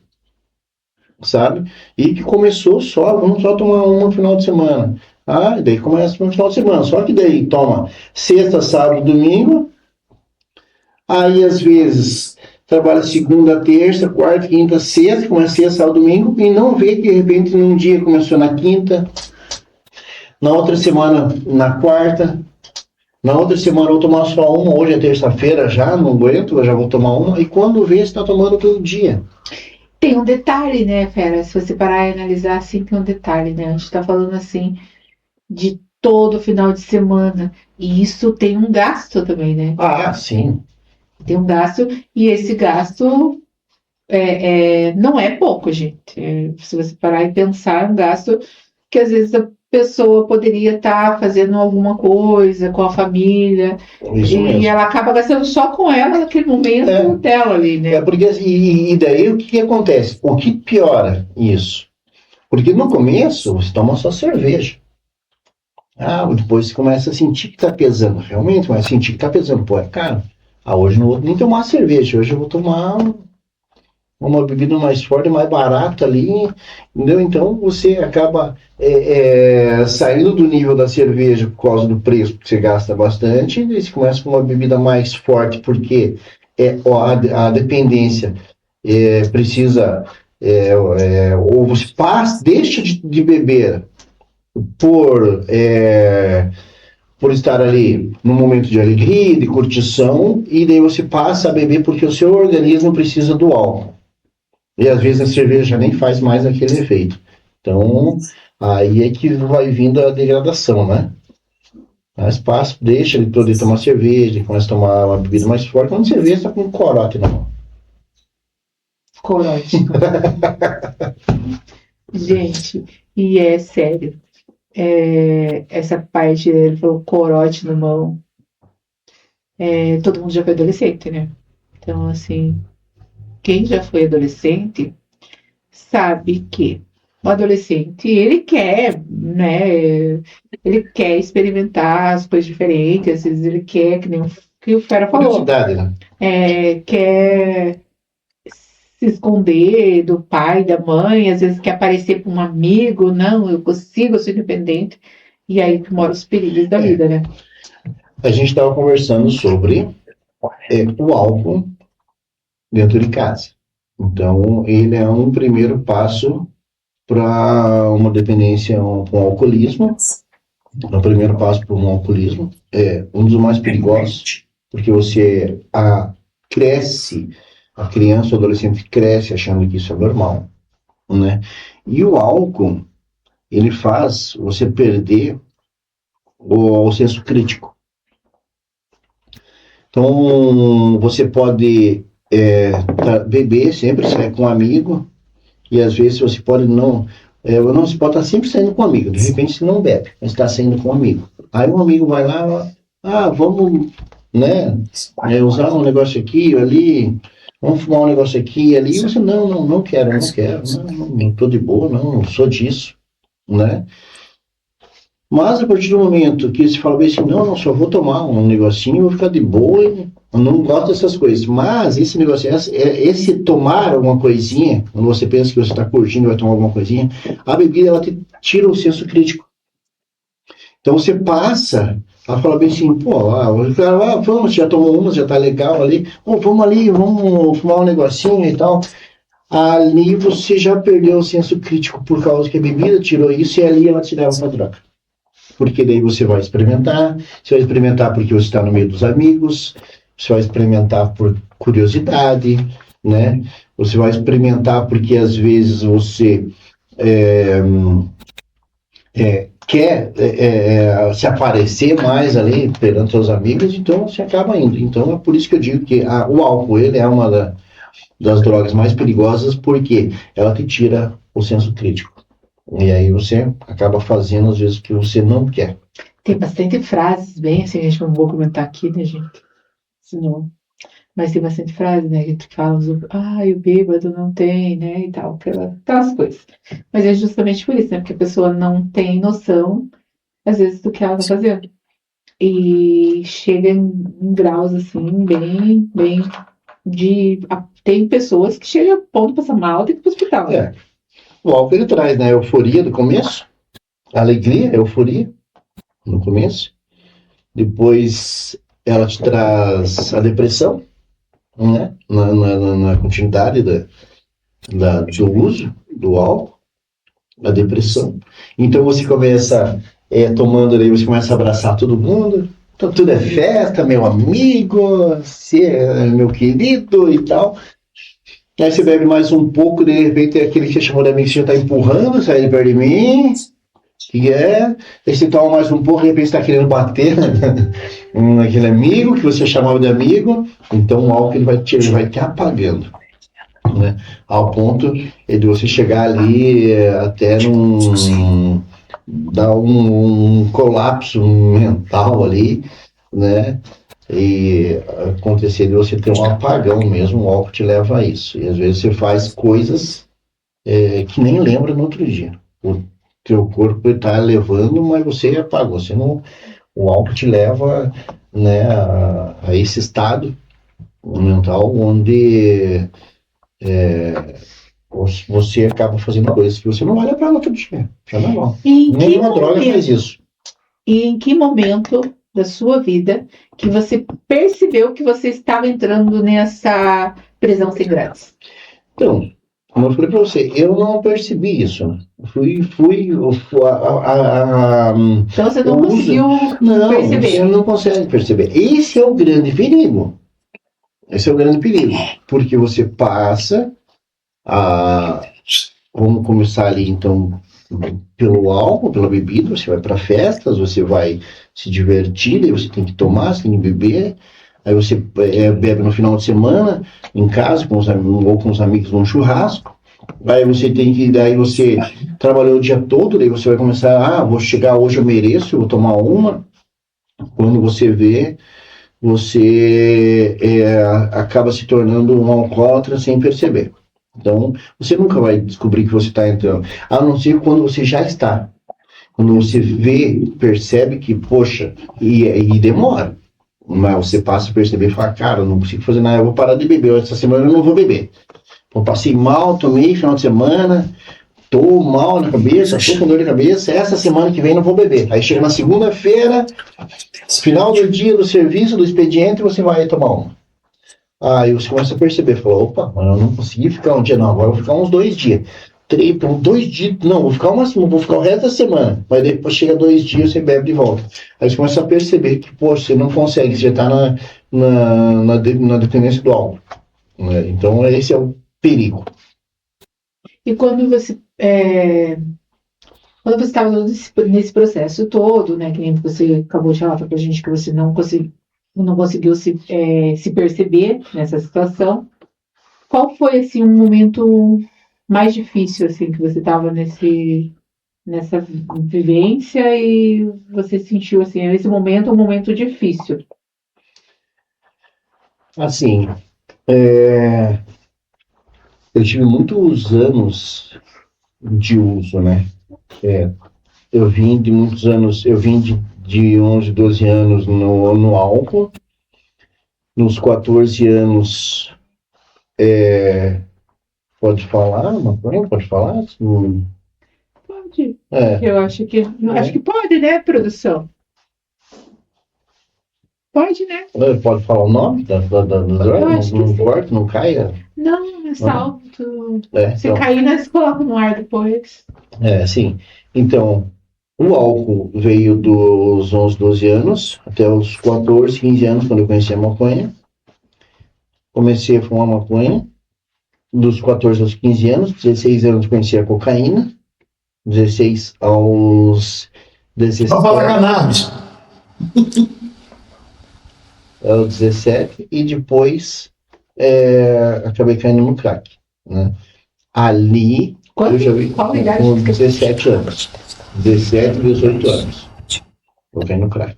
sabe? E que começou vamos só tomar uma no final de semana. E daí começa no final de semana, só que daí toma sexta, sábado, domingo, aí às vezes trabalha segunda, terça, quarta, quinta, sexta, começa sexta, sábado, domingo, e não vê que de repente num dia começou na quinta, na outra semana na quarta, na outra semana eu vou tomar só uma, hoje é terça-feira já, não aguento, eu já vou tomar uma, e quando vê, você está tomando todo dia. Tem um detalhe, né, Fera? Se você parar e analisar assim, tem um detalhe, né? A gente tá falando assim de todo final de semana. E isso tem um gasto também, né? Sim. Tem um gasto, e esse gasto não é pouco, gente. Se você parar e pensar, é um gasto que às vezes a pessoa poderia estar fazendo alguma coisa com a família, e ela acaba gastando só com ela naquele momento dela ali, né? Porque, e daí o que acontece? O que piora isso? Porque no começo você toma só cerveja. Depois você começa a sentir que tá pesando. Realmente, mas sentir que tá pesando. Pô, é caro. Hoje não vou nem tomar cerveja. Hoje eu vou tomar uma bebida mais forte, mais barata ali. Entendeu? Então você acaba saindo do nível da cerveja por causa do preço, porque você gasta bastante. E você começa com uma bebida mais forte, porque a dependência precisa... ou você deixa de beber por estar ali num momento de alegria, de curtição, e daí você passa a beber porque o seu organismo precisa do álcool. E às vezes a cerveja já nem faz mais aquele efeito. Então, aí é que vai vindo a degradação, né? Mas deixa de poder tomar cerveja, começa a tomar uma bebida mais forte, quando você vê, você tá com um corote na mão. Corote. Gente, e é sério. Essa parte, ele falou corote na mão. Todo mundo já foi adolescente, né? Então, assim, quem já foi adolescente sabe que o adolescente, ele quer, né? Ele quer experimentar as coisas diferentes, às vezes ele quer, que nem o Fera falou. Curiosidade, né? Quer se esconder do pai, da mãe, às vezes quer aparecer para um amigo, não, eu consigo, eu sou independente, e aí que moram os perigos da vida, né? A gente estava conversando sobre o álcool dentro de casa. Então, ele é um primeiro passo para uma dependência com alcoolismo. É o primeiro passo para um alcoolismo. É um dos mais perigosos, porque você cresce, a criança ou adolescente cresce achando que isso é normal, né? E o álcool, ele faz você perder o senso crítico. Então, você pode beber sempre, sair com um amigo, e às vezes você pode não... você pode estar sempre saindo com um amigo, de repente você não bebe, mas está saindo com um amigo. Aí um amigo vai lá, vamos, né, usar um negócio aqui, ali, vamos fumar um negócio aqui, ali, e você, não quero, não tô de boa, não sou disso, né? Mas a partir do momento que você fala bem assim, não, só vou tomar um negocinho, vou ficar de boa, eu não gosto dessas coisas. Mas esse negócio, esse tomar alguma coisinha, quando você pensa que você está curtindo e vai tomar alguma coisinha, a bebida, ela te tira o senso crítico. Então você passa a falar bem assim, vamos, já tomou uma, já tá legal ali, vamos ali, vamos fumar um negocinho e tal. Ali você já perdeu o senso crítico por causa que a bebida tirou isso e ali ela te leva pra droga. Porque daí você vai experimentar porque você está no meio dos amigos, você vai experimentar por curiosidade, né? Você vai experimentar porque às vezes você quer se aparecer mais ali perante seus amigos, então você acaba indo. Então é por isso que eu digo que o álcool, ele é uma das drogas mais perigosas, porque ela te tira o senso crítico. E aí você acaba fazendo às vezes o que você não quer. Tem bastante frases, bem assim, a gente não vou comentar aqui, né, gente? Senão... Mas tem bastante frase, né, que fala, o bêbado não tem, né, e tal, aquelas coisas. Mas é justamente por isso, né, porque a pessoa não tem noção, às vezes, do que ela tá fazendo. E chega em graus, assim, bem tem pessoas que chegam a ponto de passar mal, tem que ir pro hospital, né? O álcool, ele traz, né, a euforia do começo, a alegria, a euforia no começo. Depois ela te traz a depressão, né, na continuidade do uso do álcool, a depressão. Então você começa tomando, aí você começa a abraçar todo mundo, então tudo é festa, meu amigo, você é meu querido e tal. Aí você bebe mais um pouco, de repente aquele que você chamou de amigo, você já está empurrando, sai de perto de mim, aí você toma mais um pouco, de repente você está querendo bater naquele amigo que você chamava de amigo, então o álcool ele vai te apagando, né? Ao ponto de você chegar ali até dar um colapso mental ali, né? E acontecer de você ter um apagão mesmo, o álcool te leva a isso. E às vezes você faz coisas que nem lembra no outro dia. O teu corpo está levando, mas você apagou. O álcool te leva, né, a esse estado mental onde você acaba fazendo coisas que você não olha para outro dia. Já não é bom. Nenhuma droga faz isso. E em que momento da sua vida que você percebeu que você estava entrando nessa prisão sem grades? Então, como eu falei para você, eu não percebi isso. Então você não conseguiu perceber? Não, você não consegue perceber. Esse é o grande perigo. Porque você passa vamos começar ali, então, pelo álcool, pela bebida, você vai para festas, você vai se divertir, daí você tem que tomar, você tem que beber, aí você bebe no final de semana, em casa, ou com os amigos num churrasco, aí daí você trabalhou o dia todo, daí você vai começar, vou chegar hoje, eu mereço, eu vou tomar uma, quando você vê, você acaba se tornando um alcoólatra sem perceber. Então, você nunca vai descobrir que você está entrando, a não ser quando você já está. Quando você percebe que, poxa, e demora. Mas você passa a perceber e fala, cara, eu não consigo fazer nada, eu vou parar de beber, essa semana eu não vou beber. Eu passei mal, tomei final de semana, tô mal na cabeça, tô com dor de cabeça, essa semana que vem não vou beber. Aí chega na segunda-feira, final do dia do serviço, do expediente, você vai tomar uma. Aí você começa a perceber, falou, opa, mas eu não consegui ficar um dia não, agora eu vou ficar uns 2 dias. 2 dias, não, vou ficar vou ficar o resto da semana. Mas depois chega 2 dias, você bebe de volta. Aí você começa a perceber que, poxa, você não consegue, você já está na dependência do álcool. Né? Então esse é o perigo. E quando você estava nesse processo todo, né, que nem você acabou de falar pra gente que você não conseguiu se perceber nessa situação, qual foi, assim, um momento mais difícil, assim, que você estava nessa vivência e você sentiu, assim, nesse momento, um momento difícil? Assim, eu tive muitos anos de uso, né? Eu vim de muitos anos, eu vim de 11, 12 anos no álcool. Nos 14 anos, pode falar, maconha? Pode falar? Pode. É, Eu acho que pode, né, produção? Pode, né? pode falar o nome da droga? Eu acho que Não sim. corta, não caia? Não, é salto. Se Então, cair, nós colocamos no ar depois. sim. Então, o álcool veio dos 11, 12 anos até os 14, 15 anos, quando eu conheci a maconha. Comecei a fumar maconha. Dos 14 aos 15 anos, 16 anos conheci a cocaína. 16 aos 17. Vamos falar cannabis. Aos 17 e depois acabei caindo no crack, né? Ali eu já vi Qual a idade? com 17 anos. 17, 18 anos. Eu caí no crack.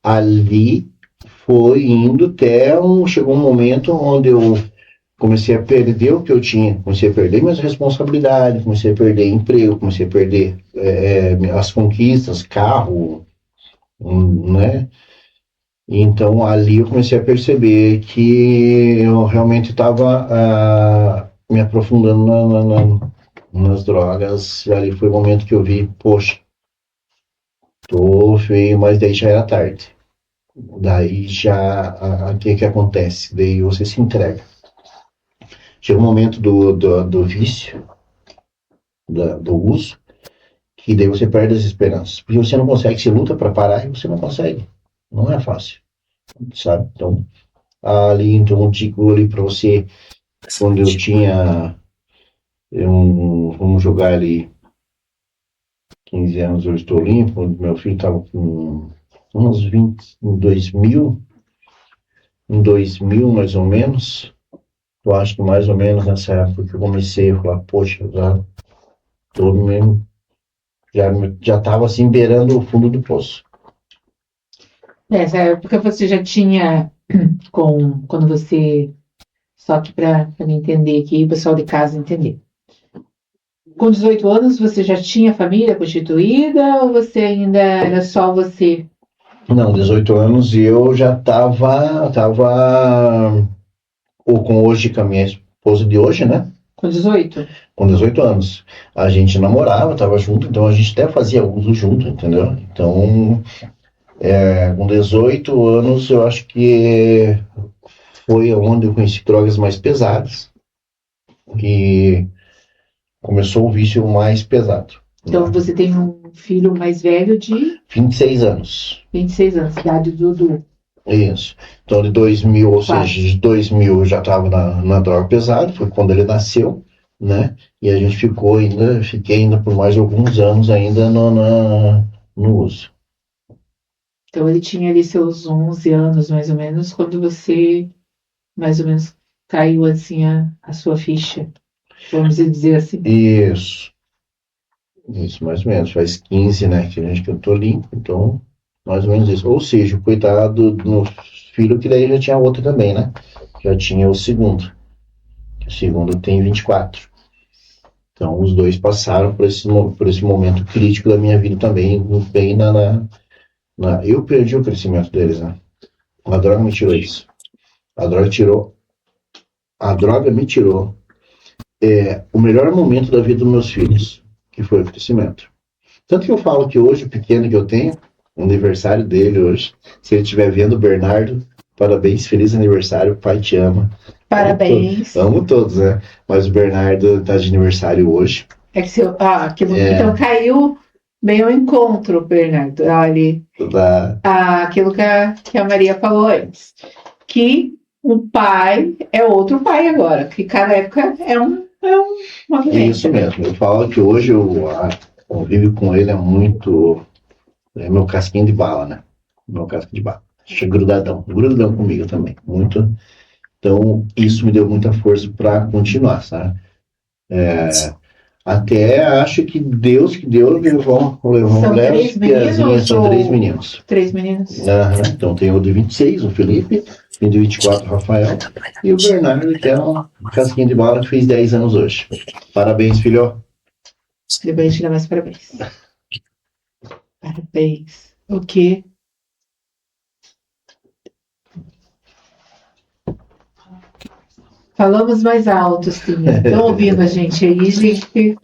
Ali foi indo chegou um momento onde eu comecei a perder o que eu tinha, comecei a perder minhas responsabilidades, comecei a perder emprego, comecei a perder as conquistas, carro, né? Então ali eu comecei a perceber que eu realmente estava me aprofundando nas drogas. E ali foi o momento que eu vi, poxa, tô feio, mas daí já era tarde. Daí já, o que acontece? Daí você se entrega. Chega um momento do vício, do uso, que daí você perde as esperanças. Porque você não consegue, você luta para parar e você não consegue. Não é fácil, sabe? Então, ali, então, eu digo ali para você, quando eu tinha, vamos jogar ali, 15 anos, eu estou limpo, meu filho estava com uns 20, em 2000 mais ou menos, eu acho que mais ou menos nessa época que eu comecei a falar, poxa, já tô mesmo, já estava assim beirando o fundo do poço. Nessa época você já tinha, quando você, só que para entender aqui, o pessoal de casa entender. Com 18 anos você já tinha família constituída ou você ainda era só você? Não, 18 anos e eu já ou com hoje, com a minha esposa de hoje, né? Com 18? Com 18 anos. A gente namorava, tava junto, então a gente até fazia uso junto, entendeu? Então, com 18 anos, eu acho que foi onde eu conheci drogas mais pesadas e começou o vício mais pesado. Então você tem um filho mais velho de 26 anos. 26 anos, idade do Dudu. Isso. Então, de 2000, ou Quase. seja, de 2000 eu já estava na droga pesada, foi quando ele nasceu, né? E a gente fiquei ainda por mais alguns anos ainda no uso. Então ele tinha ali seus 11 anos, mais ou menos, quando você, mais ou menos, caiu assim a sua ficha, vamos dizer assim. Isso, mais ou menos. Faz 15, né, que eu tô limpo, então, mais ou menos isso. Ou seja, o coitado do meu filho, que daí já tinha outro também, né? Já tinha o segundo. O segundo tem 24. Então, os dois passaram por esse momento crítico da minha vida também, bem eu perdi o crescimento deles, né? A droga me tirou isso. A droga me tirou o melhor momento da vida dos meus filhos, que foi o crescimento. Tanto que eu falo que hoje, o pequeno que eu tenho, o aniversário dele hoje, se ele estiver vendo o Bernardo, parabéns, feliz aniversário, o pai te ama. Parabéns. Amo todos, né? Mas o Bernardo tá de aniversário hoje. É que então caiu bem ao encontro, Bernardo. Ali, aquilo que a Maria falou antes. Que o pai é outro pai agora. Que cada época é uma vivência. Isso mesmo. Eu falo que hoje o convívio com ele é muito... É meu casquinho de bala, né? Meu casco de bala. Grudadão comigo também. Muito. Então, isso me deu muita força para continuar, sabe? Até acho que Deus que deu, levou são 3 meninos. 3 meninos. Então tem o de 26, o Felipe, o de 24, o Rafael, e o Bernardo, que é um casquinho de bala que fez 10 anos hoje. Parabéns, filho. Depois a gente dá mais parabéns. Parabéns. O quê? Falamos mais alto, sim. Estão ouvindo a gente aí, gente?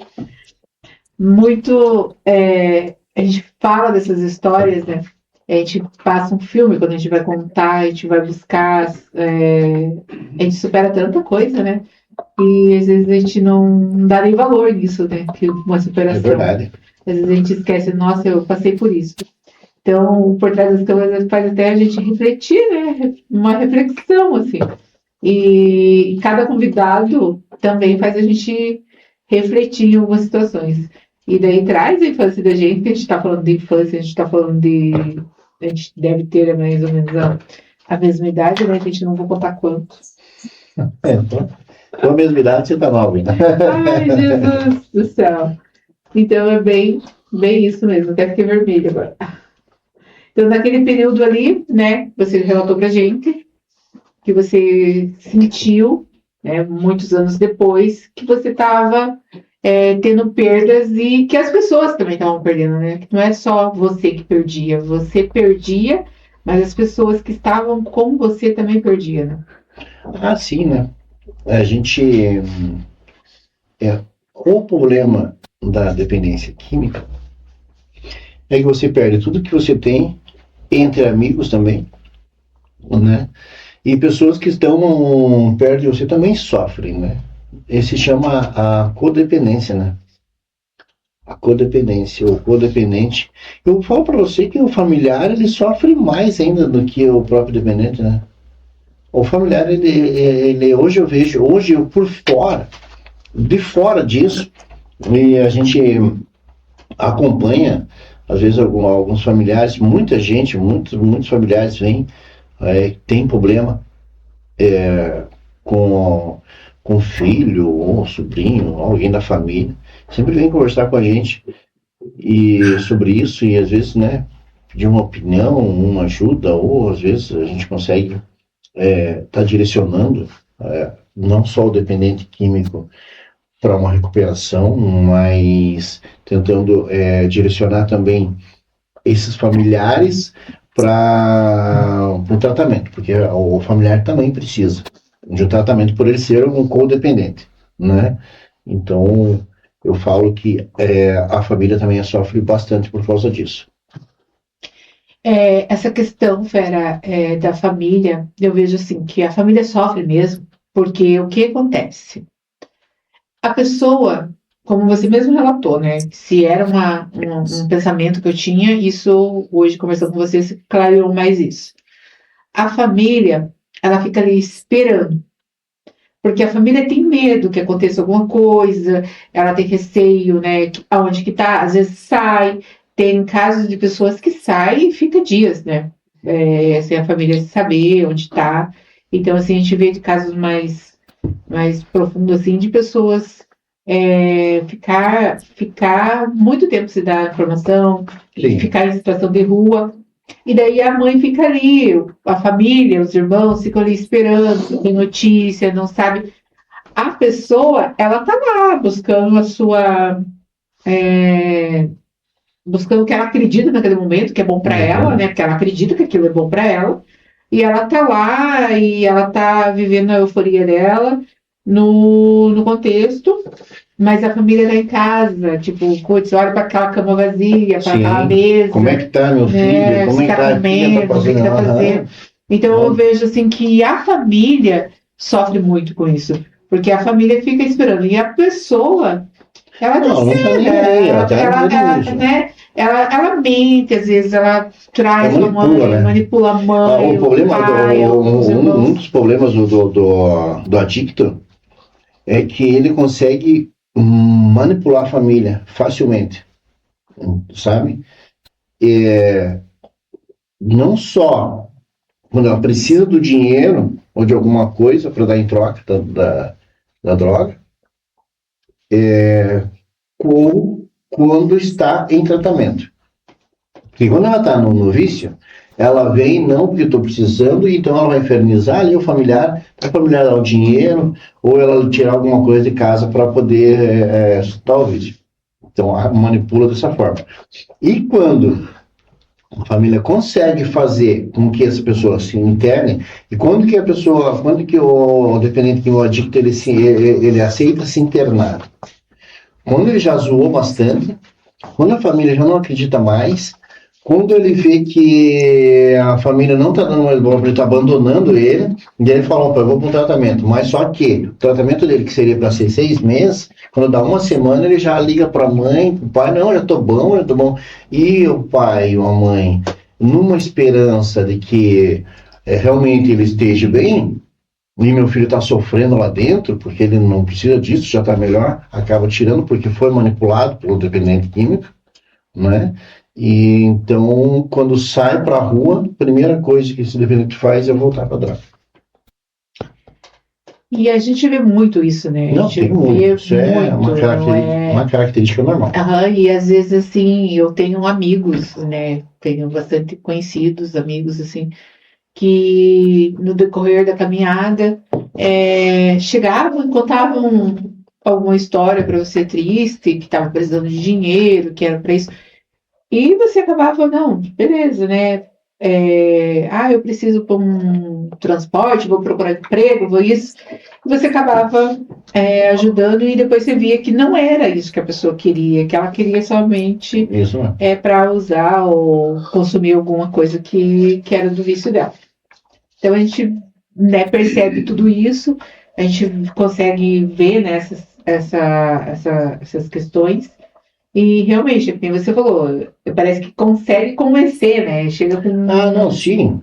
Muito. A gente fala dessas histórias, né? A gente passa um filme quando a gente vai contar, a gente vai buscar. A gente supera tanta coisa, né? E às vezes a gente não dá nem valor nisso, né? Que uma superação. É verdade. Às vezes a gente esquece, nossa, eu passei por isso. Então, por trás das câmeras faz até a gente refletir, né? Uma reflexão, assim. E cada convidado também faz a gente refletir em algumas situações. E daí traz a infância da gente, que a gente está falando de infância, a gente está falando de... A gente deve ter mais ou menos a mesma idade, né? A gente não vou contar quanto. Com a mesma idade, você tá nova, hein? Ai, Jesus do céu. Então é bem isso mesmo, até fiquei vermelha agora. Então, naquele período ali, né, você relatou pra gente que você sentiu, né, muitos anos depois, que você estava tendo perdas e que as pessoas também estavam perdendo, né? Que não é só você que perdia, você perdia, mas as pessoas que estavam com você também perdiam, né? Ah, sim, né? A gente... o problema da dependência química é que você perde tudo que você tem entre amigos também, né? E pessoas que estão perto de você também sofrem, né? Esse chama a codependência, né? A codependência, ou codependente. Eu falo para você que o familiar, ele sofre mais ainda do que o próprio dependente, né? O familiar, ele hoje eu por fora, de fora disso, e a gente acompanha, às vezes, alguns familiares, muita gente, muitos familiares vêm, tem problema com filho, ou sobrinho, ou alguém da família, sempre vem conversar com a gente sobre isso, e às vezes, né, pedir uma opinião, uma ajuda, ou às vezes a gente consegue tá direcionando não só o dependente químico para uma recuperação, mas tentando direcionar também esses familiares para o tratamento, porque o familiar também precisa de um tratamento por ele ser um codependente, né? Então, eu falo que a família também sofre bastante por causa disso. Essa questão, Fera, da família, eu vejo assim, que a família sofre mesmo, porque o que acontece? A pessoa, como você mesmo relatou, né? Se era um pensamento que eu tinha, isso, hoje, conversando com você, se clareou mais isso. A família, ela fica ali esperando, porque a família tem medo que aconteça alguma coisa, ela tem receio, né? Aonde que tá, às vezes sai. Tem casos de pessoas que saem e fica dias, né? Sem a família saber onde está. Então, assim, a gente vê de casos mais profundos, assim, de pessoas ficar muito tempo sem dar informação, Sim. ficar em situação de rua. E daí a mãe fica ali, a família, os irmãos ficam ali esperando, não tem notícia, não sabe. A pessoa, ela tá lá buscando a sua... buscando o que ela acredita naquele momento, que é bom para ela, né? Porque ela acredita que aquilo é bom para ela. E ela tá lá e ela tá vivendo a euforia dela. no contexto, mas a família tá em casa, tipo, putz, olha para aquela cama vazia, para aquela Sim. mesa, Como é que tá, meu né? filho? Como é Se que tá tá? O que que tá comendo, o que que tá fazendo? fazendo. Então eu vejo assim que a família sofre muito com isso, porque a família fica esperando e a pessoa ela Não, não tá nem cega, aí, ela tá ela, nervoso. né? Ela mente, às vezes ela Ela traz a manipula, mãe, né? manipula a O mãe, o problema, pai, os um irmãos. dos problemas do adicto é que ele consegue manipular a família facilmente, sabe? É, não só quando ela precisa do dinheiro ou de alguma coisa para dar em troca da droga, ou quando está em tratamento. Porque quando ela está no vício, ela vem não porque estou precisando, e então ela vai infernizar ali o familiar, para o familiar dar o dinheiro, ou ela tirar alguma coisa de casa para poder sustentar o vício. Então manipula dessa forma. E quando a família consegue fazer com que essa pessoa se interne, e quando que o dependente, que o adicto, ele aceita se internar? Quando ele já zoou bastante, quando a família já não acredita mais, quando ele vê que a família não está dando mais bola, ele está abandonando ele, e ele fala: opa, eu vou para um tratamento. Mas só que o tratamento dele, que seria para ser 6 meses, quando dá uma semana, ele já liga para a mãe, para o pai: não, já estou bom, já estou bom. E o pai ou a mãe, numa esperança de que realmente ele esteja bem, e meu filho está sofrendo lá dentro, porque ele não precisa disso, já está melhor, acaba tirando porque foi manipulado pelo dependente químico, né? E então, quando sai para a rua, a primeira coisa que esse dependente faz é voltar para a droga. E a gente vê muito isso, né? A Não, gente tem muito. vê Isso é muito, não é? uma característica normal. Aham, e às vezes assim, eu tenho amigos, né? Tenho bastante conhecidos, amigos assim, que no decorrer da caminhada chegavam e contavam alguma história para você triste, que estava precisando de dinheiro, que era para isso. E você acabava, não, beleza, né? Eu preciso para um transporte, vou procurar emprego, vou isso. E você acabava ajudando e depois você via que não era isso que a pessoa queria, que ela queria somente Isso mesmo. para usar ou consumir alguma coisa que era do vício dela. Então a gente, né, percebe tudo isso, a gente consegue ver, né, essas questões. E realmente, como você falou, parece que consegue convencer, né? Chega com. Ah, não, sim.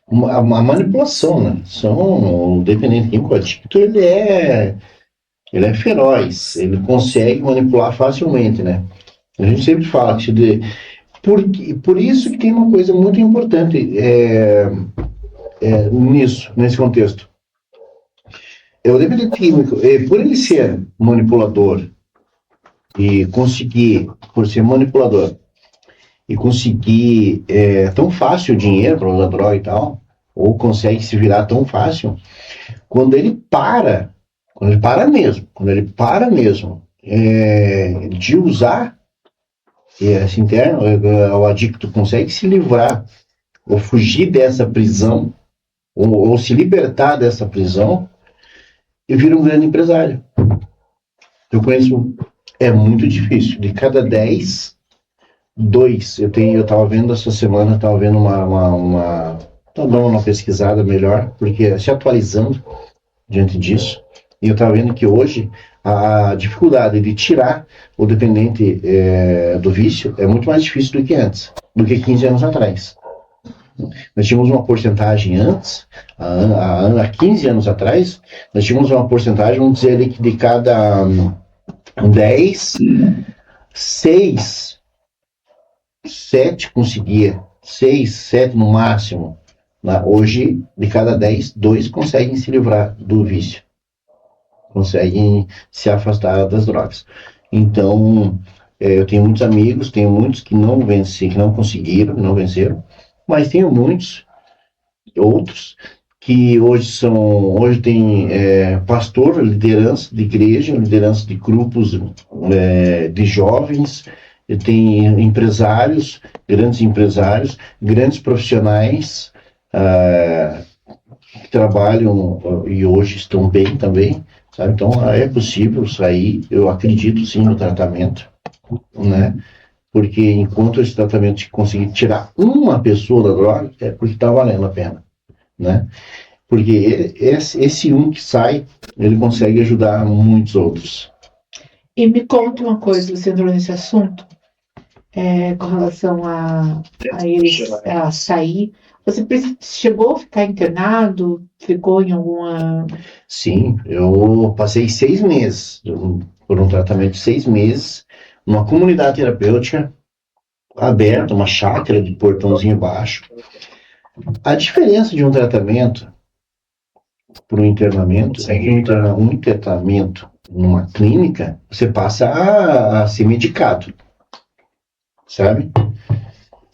Uma manipulação, né? O dependente químico adicto, ele é feroz, ele consegue manipular facilmente, né? A gente sempre fala que por isso que tem uma coisa muito importante nesse contexto. O dependente químico, por ele ser manipulador e conseguir, por ser manipulador, e conseguir tão fácil o dinheiro para usar droga e tal, ou consegue se virar tão fácil, quando ele para mesmo de usar esse interno, o adicto consegue se livrar ou fugir dessa prisão, ou se libertar dessa prisão, e vira um grande empresário. Eu conheço, é muito difícil. De cada 10, 2. Eu estava vendo essa semana, estava vendo tô dando uma pesquisada melhor, porque se atualizando diante disso, e eu estava vendo que hoje a dificuldade de tirar o dependente do vício é muito mais difícil do que antes, do que 15 anos atrás. Nós tínhamos uma porcentagem antes, há 15 anos atrás, nós tínhamos uma porcentagem, vamos dizer ali, que de cada 10, 6, 7 conseguia, 6, 7 no máximo. Hoje, de cada 10, 2 conseguem se livrar do vício, conseguem se afastar das drogas. Então, eu tenho muitos amigos, tenho muitos que não conseguiram, não venceram, mas tenho muitos outros que hoje tem pastor, liderança de igreja, liderança de grupos de jovens, tem grandes profissionais trabalham e hoje estão bem também, sabe? Então é possível sair, eu acredito sim no tratamento, né? Porque enquanto esse tratamento conseguir tirar uma pessoa da droga, é porque está valendo a pena, né? Porque esse um que sai, ele consegue ajudar muitos outros. E me conta uma coisa, você entrou nesse assunto, com relação a ele a sair. Você chegou a ficar internado? Ficou em alguma. Sim, eu passei 6 meses, por um tratamento de 6 meses, numa comunidade terapêutica aberta, uma chácara de portãozinho baixo. A diferença de um tratamento para um internamento é que um internamento numa clínica, você passa a ser medicado, sabe?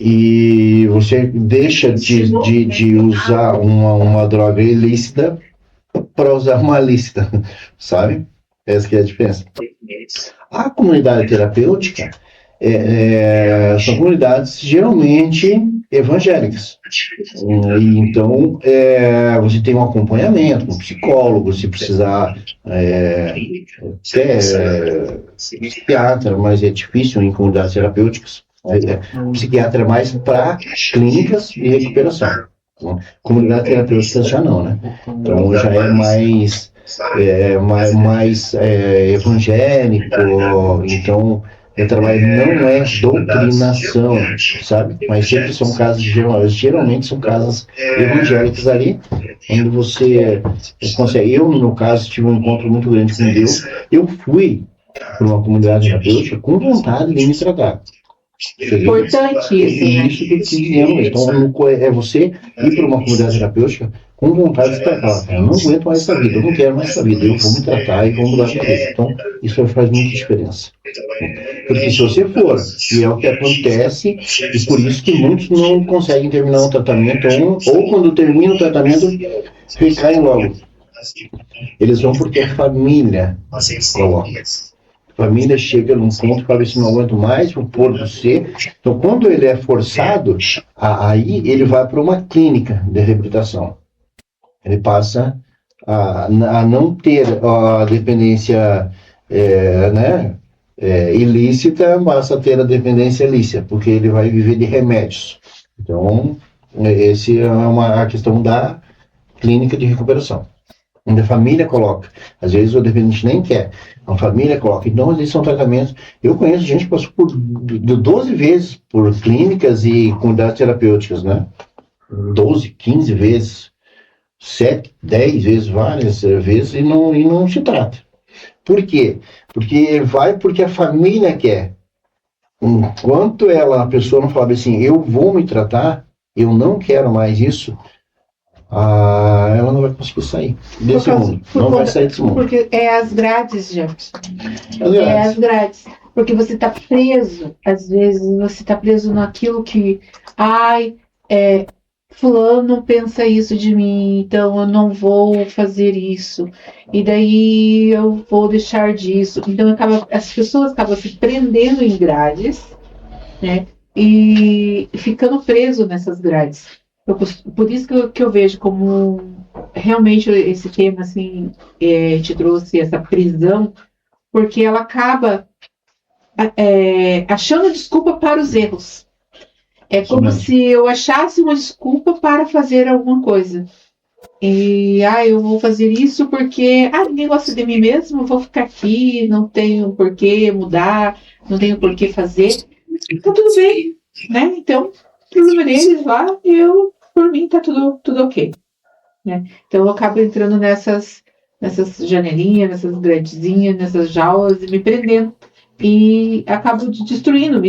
E você deixa de usar uma droga ilícita para usar uma lícita, sabe? Essa que é a diferença. A comunidade terapêutica são comunidades geralmente evangélicas. E então, você tem um acompanhamento, um psicólogo, se precisar, psiquiatra, mas é difícil em comunidades terapêuticas. Psiquiatra é mais para clínicas de recuperação. Comunidade terapêutica já não, né? Então já é mais evangélico, então o trabalho não é doutrinação, sabe? Mas sempre são casos, geralmente são casas evangélicas ali, onde você consegue. Eu, no meu caso, tive um encontro muito grande com Deus. Eu fui para uma comunidade terapêutica com vontade de me tratar. Importante isso, né? Isso que eu estou dizendo. Então, é você ir para uma comunidade terapêutica com vontade de tratar. Eu não aguento mais essa vida, eu não quero mais essa vida, eu vou me tratar e vou mudar minha vida. Então, isso faz muita diferença. Porque se você for, e é o que acontece, e por isso que muitos não conseguem terminar um tratamento, ou quando termina o tratamento, recaem logo. Eles vão porque a família coloca. A família chega num ponto para ver se não aguento mais, vou pôr você. Então, quando ele é forçado, aí ele vai para uma clínica de reabilitação. Ele passa a não ter a dependência ilícita, passa a ter a dependência lícita, porque ele vai viver de remédios. Então, essa é a questão da clínica de recuperação. Onde a família coloca. Às vezes o dependente nem quer. A família coloca. Então, eles são tratamentos. Eu conheço gente que passou por 12 vezes por clínicas e comunidades terapêuticas, né? 12, 15 vezes, 7, 10 vezes, várias vezes, e não se trata. Por quê? Porque porque a família quer. Enquanto a pessoa não fala assim, eu vou me tratar, eu não quero mais isso, ela não vai conseguir sair desse mundo. Não vai sair desse mundo. Porque é as grades, Jefferson. É as grades. Porque você está preso, às vezes, você está preso naquilo que, fulano pensa isso de mim, então eu não vou fazer isso. E daí eu vou deixar disso. Então as pessoas acabam se prendendo em grades, né? E ficando preso nessas grades. Por isso que eu vejo como realmente esse tema assim, te trouxe essa prisão, porque ela acaba achando desculpa para os erros. É como se eu achasse uma desculpa para fazer alguma coisa. E eu vou fazer isso porque ninguém gosta de mim mesmo, vou ficar aqui, não tenho por que mudar, não tenho por que fazer. Tá tudo bem, né? Então, o problema deles lá, por mim tá tudo ok, né? Então eu acabo entrando nessas janelinhas, nessas gradezinhas, nessas jaulas e me prendendo. E acabo me destruindo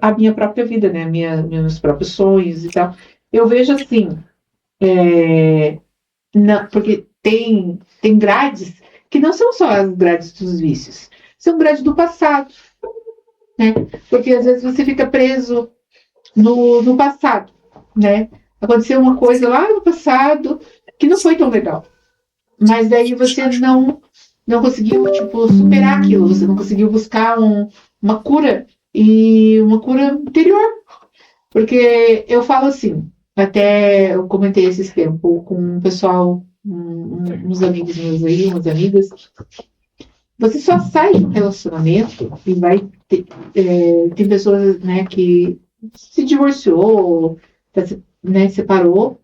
a minha própria vida, né? Meus próprios sonhos e tal. Eu vejo assim, porque tem grades que não são só as grades dos vícios, são grades do passado, né? Porque às vezes você fica preso no passado, né? Aconteceu uma coisa lá no passado que não foi tão legal, mas daí você não conseguiu, superar aquilo, você não conseguiu buscar uma cura, e uma cura interior. Porque eu falo assim, Até eu comentei esses tempos com um pessoal, uns amigos meus aí, umas amigas. Você só sai de um relacionamento e vai ter, tem pessoas, né, que se divorciou, né, separou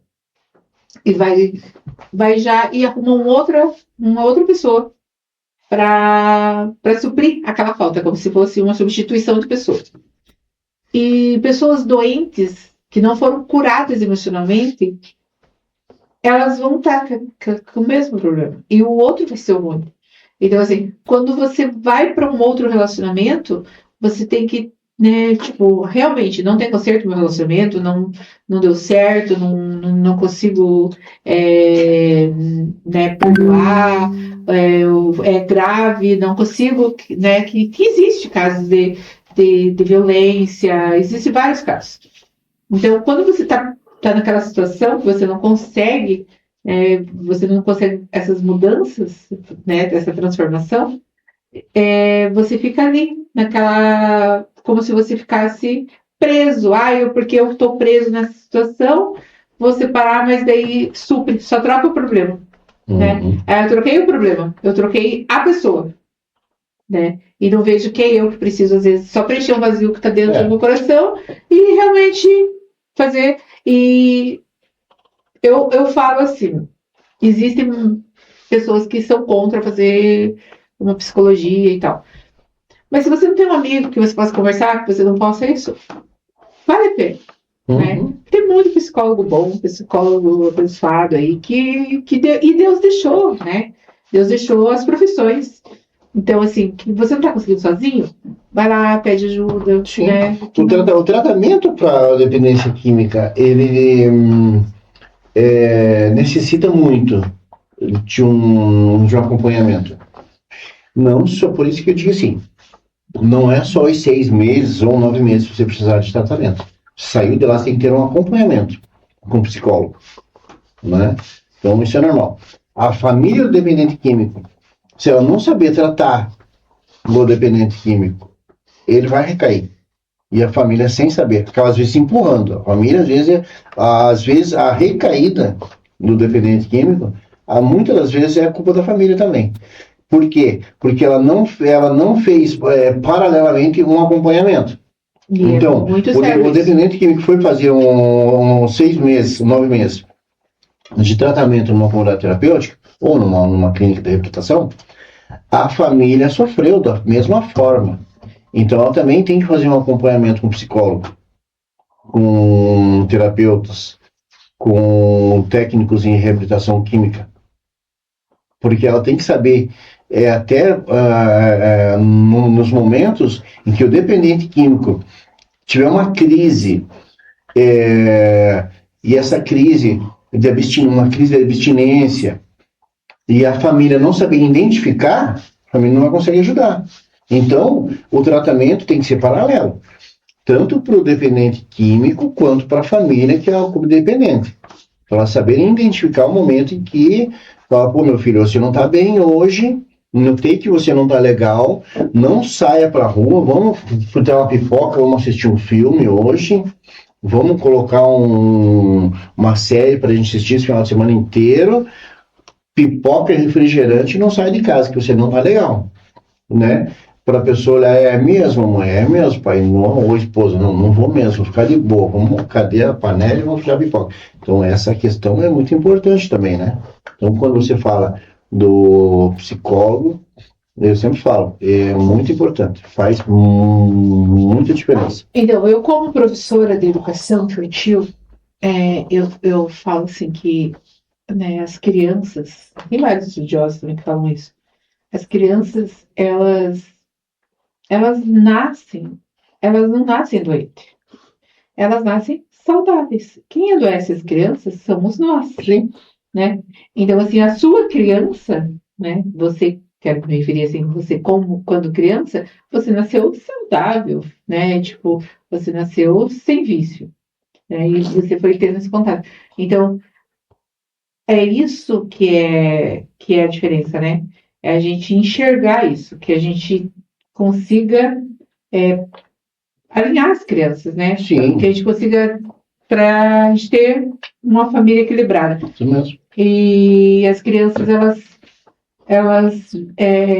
e vai já e arruma uma outra pessoa para suprir aquela falta, como se fosse uma substituição de pessoa. E pessoas doentes que não foram curadas emocionalmente, elas vão estar com o mesmo problema. E o outro vai ser o ruim. Então, assim, quando você vai para um outro relacionamento, você tem que, né, tipo, realmente, não tem conserto no meu relacionamento, não deu certo, não consigo, né, perdoar, é grave, não consigo, né, que existe casos de violência, existem vários casos. Então, quando você tá naquela situação que você não consegue essas mudanças, né, dessa transformação, você fica ali, naquela, como se você ficasse preso. Porque eu estou preso nessa situação, vou separar, mas daí supre, só troca o problema, né? Eu troquei o problema, eu troquei a pessoa, né? E não vejo que é eu que preciso, às vezes, só preencher um vazio que está dentro do meu coração e realmente fazer. E eu falo assim, existem pessoas que são contra fazer uma psicologia e tal. Mas se você não tem um amigo que você possa conversar, que você não possa isso, vale a pena. Né? Tem muito psicólogo bom, psicólogo abençoado aí, e Deus deixou, né? Deus deixou as profissões. Então, assim, que você não está conseguindo sozinho, vai lá, pede ajuda. Sim. Né? O tratamento para a dependência química, ele necessita muito de um acompanhamento. Não só por isso que eu digo assim, não é só os 6 meses ou 9 meses que você precisar de tratamento. Saiu de lá, você tem que ter um acompanhamento com o psicólogo, né? Então isso é normal. A família do dependente químico, se ela não saber tratar o dependente químico, ele vai recair. E a família sem saber, porque às vezes se empurrando. A família, às vezes a recaída do dependente químico, muitas das vezes é culpa da família também. Por quê? Porque ela não fez paralelamente um acompanhamento. Então, o dependente químico foi fazer 6 meses, 9 meses de tratamento numa comunidade terapêutica ou numa clínica de reabilitação, a família sofreu da mesma forma. Então, ela também tem que fazer um acompanhamento com psicólogo, com terapeutas, com técnicos em reabilitação química, porque ela tem que saber nos momentos em que o dependente químico tiver uma crise, e essa crise uma crise de abstinência, e a família não saber identificar, a família não vai conseguir ajudar. Então, o tratamento tem que ser paralelo, tanto para o dependente químico quanto para a família que é o dependente, para elas saberem identificar o momento em que fala, pô, meu filho, você não está bem hoje, notei que você não está legal, não saia para a rua, vamos fritar uma pipoca, vamos assistir um filme hoje, vamos colocar uma série para a gente assistir esse final de semana inteiro, pipoca e refrigerante, não sai de casa, que você não está legal, né? Para a pessoa olhar, é mesmo, mãe, é mesmo, pai, não, ou esposa, não vou mesmo, vou ficar de boa, vamos, cadê a panela e vamos fritar pipoca. Então, essa questão é muito importante também, né? Então, quando você fala do psicólogo, eu sempre falo, é muito importante, faz muita diferença. Então, eu como professora de educação infantil, eu falo assim que, né, as crianças, tem vários estudiosos também que falam isso, as crianças, elas não nascem doentes, elas nascem saudáveis. Quem adoece as crianças somos nós. Sim. Né? Então, assim, a sua criança, né, você, quero me referir assim, você quando criança, você nasceu saudável, né? Tipo, você nasceu sem vício, né? E você foi tendo esse contato. Então, é isso que é a diferença, né? É a gente enxergar isso, que a gente consiga alinhar as crianças, né? Sim. Que a gente consiga para a gente ter uma família equilibrada. Isso mesmo. E as crianças,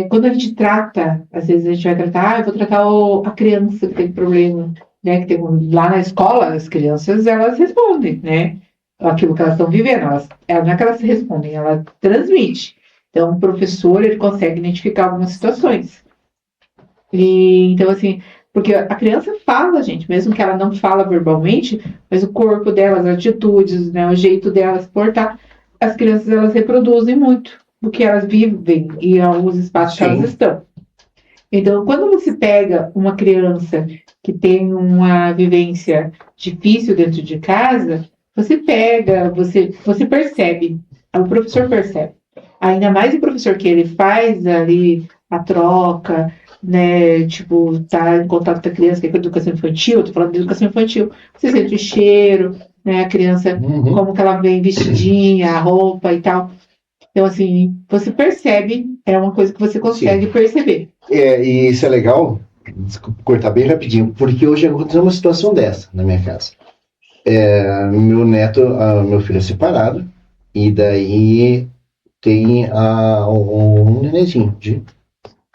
quando a gente trata, às vezes a gente vai tratar, eu vou tratar a criança que tem problema, né? Que tem lá na escola, as crianças, elas respondem, né? Aquilo que elas estão vivendo, não é que elas respondem, ela transmite. Então, o professor, ele consegue identificar algumas situações. E, então, assim, porque a criança fala, gente, mesmo que ela não fala verbalmente, mas o corpo dela, as atitudes, né, o jeito dela se portar, as crianças, elas reproduzem muito do que elas vivem e os espaços que elas Sim. estão. Então, quando você pega uma criança que tem uma vivência difícil dentro de casa, você pega, você percebe, o professor percebe. Ainda mais o professor que ele faz ali a troca, né? Tipo, tá em contato com a criança, que é com a educação infantil, eu tô falando de educação infantil, você sente o cheiro, né? A criança, Uhum. como que ela vem vestidinha, a roupa e tal. Então, assim, você percebe, é uma coisa que você consegue perceber. E isso é legal, desculpa cortar bem rapidinho, porque hoje aconteceu uma situação dessa na minha casa. Meu neto, meu filho é separado, e daí tem um nenenzinho de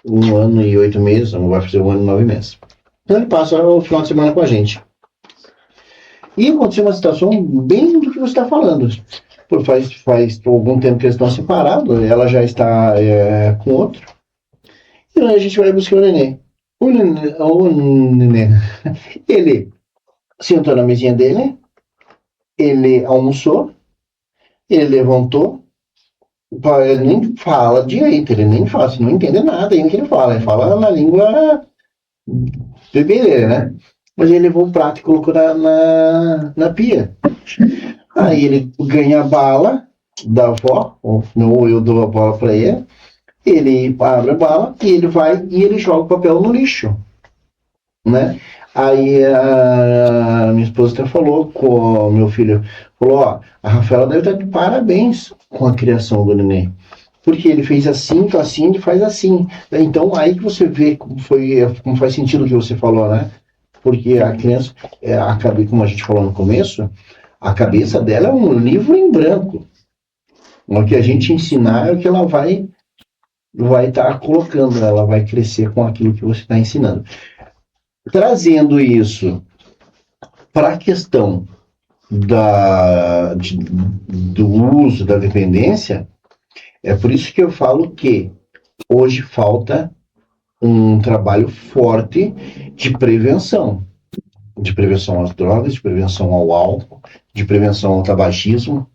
1 ano e 8 meses, não vai fazer 1 ano e 9 meses. Então ele passa o final de semana com a gente. E aconteceu uma situação bem do que você está falando. Faz algum tempo que eles estão separados, ela já está com outro. E aí a gente vai buscar o neném. O neném, ele sentou na mesinha dele, ele almoçou, ele levantou, ele nem fala direito, ele nem fala, você não entende nada ainda que ele fala na língua beberê, né? Mas ele levou o prato e colocou na pia. Aí ele ganha a bala da avó, ou eu dou a bola para ele abre a bala e ele vai e ele joga o papel no lixo, né? Aí a minha esposa até falou com o meu filho, falou, ó, a Rafaela deve estar de parabéns com a criação do neném, porque ele fez assim, ele faz assim. Então aí que você vê como faz sentido o que você falou, né? Porque a criança, como a gente falou no começo, a cabeça dela é um livro em branco. O que a gente ensinar é o que ela vai estar colocando, ela vai crescer com aquilo que você está ensinando. Trazendo isso para a questão do uso da dependência, é por isso que eu falo que hoje falta um trabalho forte de prevenção às drogas, de prevenção ao álcool, de prevenção ao tabagismo,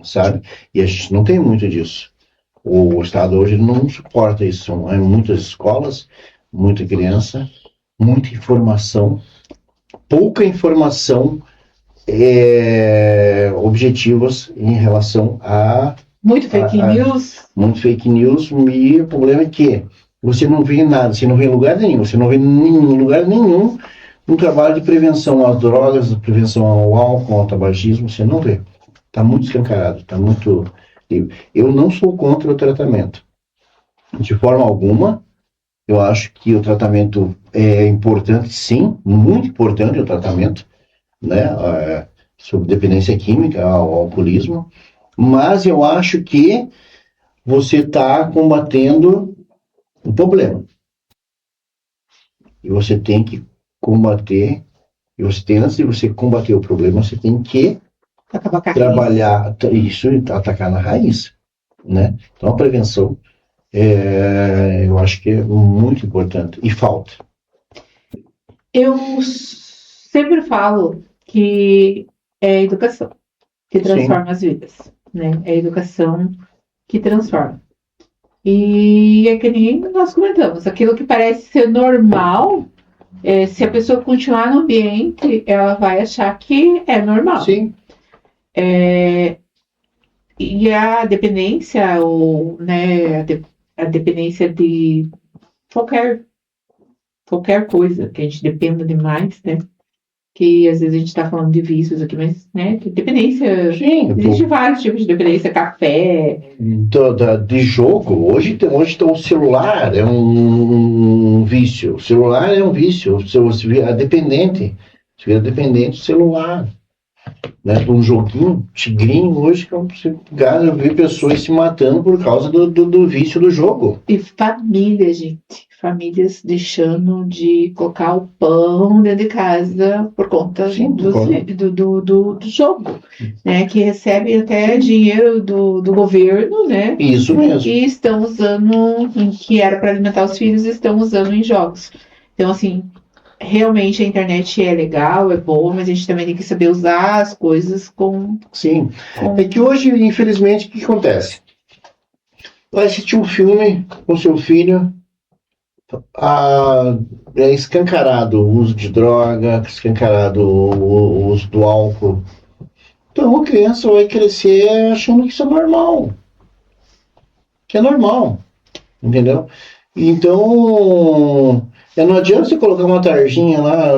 sabe? E a gente não tem muito disso. O Estado hoje não suporta isso. São muitas escolas, muita criança, muita informação, pouca informação objetivas em relação a... Muito fake news. Muito fake news, e o problema é que você não vê nada, você não vê em lugar nenhum, você não vê em lugar nenhum um trabalho de prevenção às drogas, prevenção ao álcool, ao tabagismo, você não vê. Está muito escancarado, está muito... Eu não sou contra o tratamento. De forma alguma, eu acho que o tratamento é importante, sim, muito importante o tratamento, né, sobre dependência química, ao alcoolismo, mas eu acho que você está combatendo o problema. E você tem que combater, antes de você combater o problema, você tem que trabalhar isso e atacar na raiz, né? Então a prevenção eu acho que é muito importante e falta. Eu sempre falo que é a educação que transforma as vidas, né? É a educação que transforma. E é que nem nós comentamos, aquilo que parece ser normal, se a pessoa continuar no ambiente, ela vai achar que é normal. Sim. E a dependência, ou, né, a dependência de qualquer coisa que a gente dependa demais, né? Que às vezes a gente está falando de vícios aqui, mas, né, de dependência. Sim, existe vários tipos de dependência, café. De jogo, hoje o celular é um vício. O celular é um vício. Você vira dependente. Você vira dependente do celular. né, de um joguinho, tigrinho, hoje que eu vi pessoas se matando por causa do vício do jogo. E família, gente. Famílias deixando de colocar o pão dentro de casa por conta Sim, do jogo, né? Que recebem até dinheiro do governo, né? Isso mesmo. E estão usando, que era para alimentar os filhos, estão usando em jogos. Então, assim, realmente a internet é legal, é boa, mas a gente também tem que saber usar as coisas com... Sim. É que hoje, infelizmente, o que acontece? Vai assistir um filme com seu filho, é escancarado o uso de droga, escancarado o uso do álcool. Então a criança vai crescer achando que isso é normal. Que é normal. Entendeu? Então, não adianta você colocar uma tarjinha lá,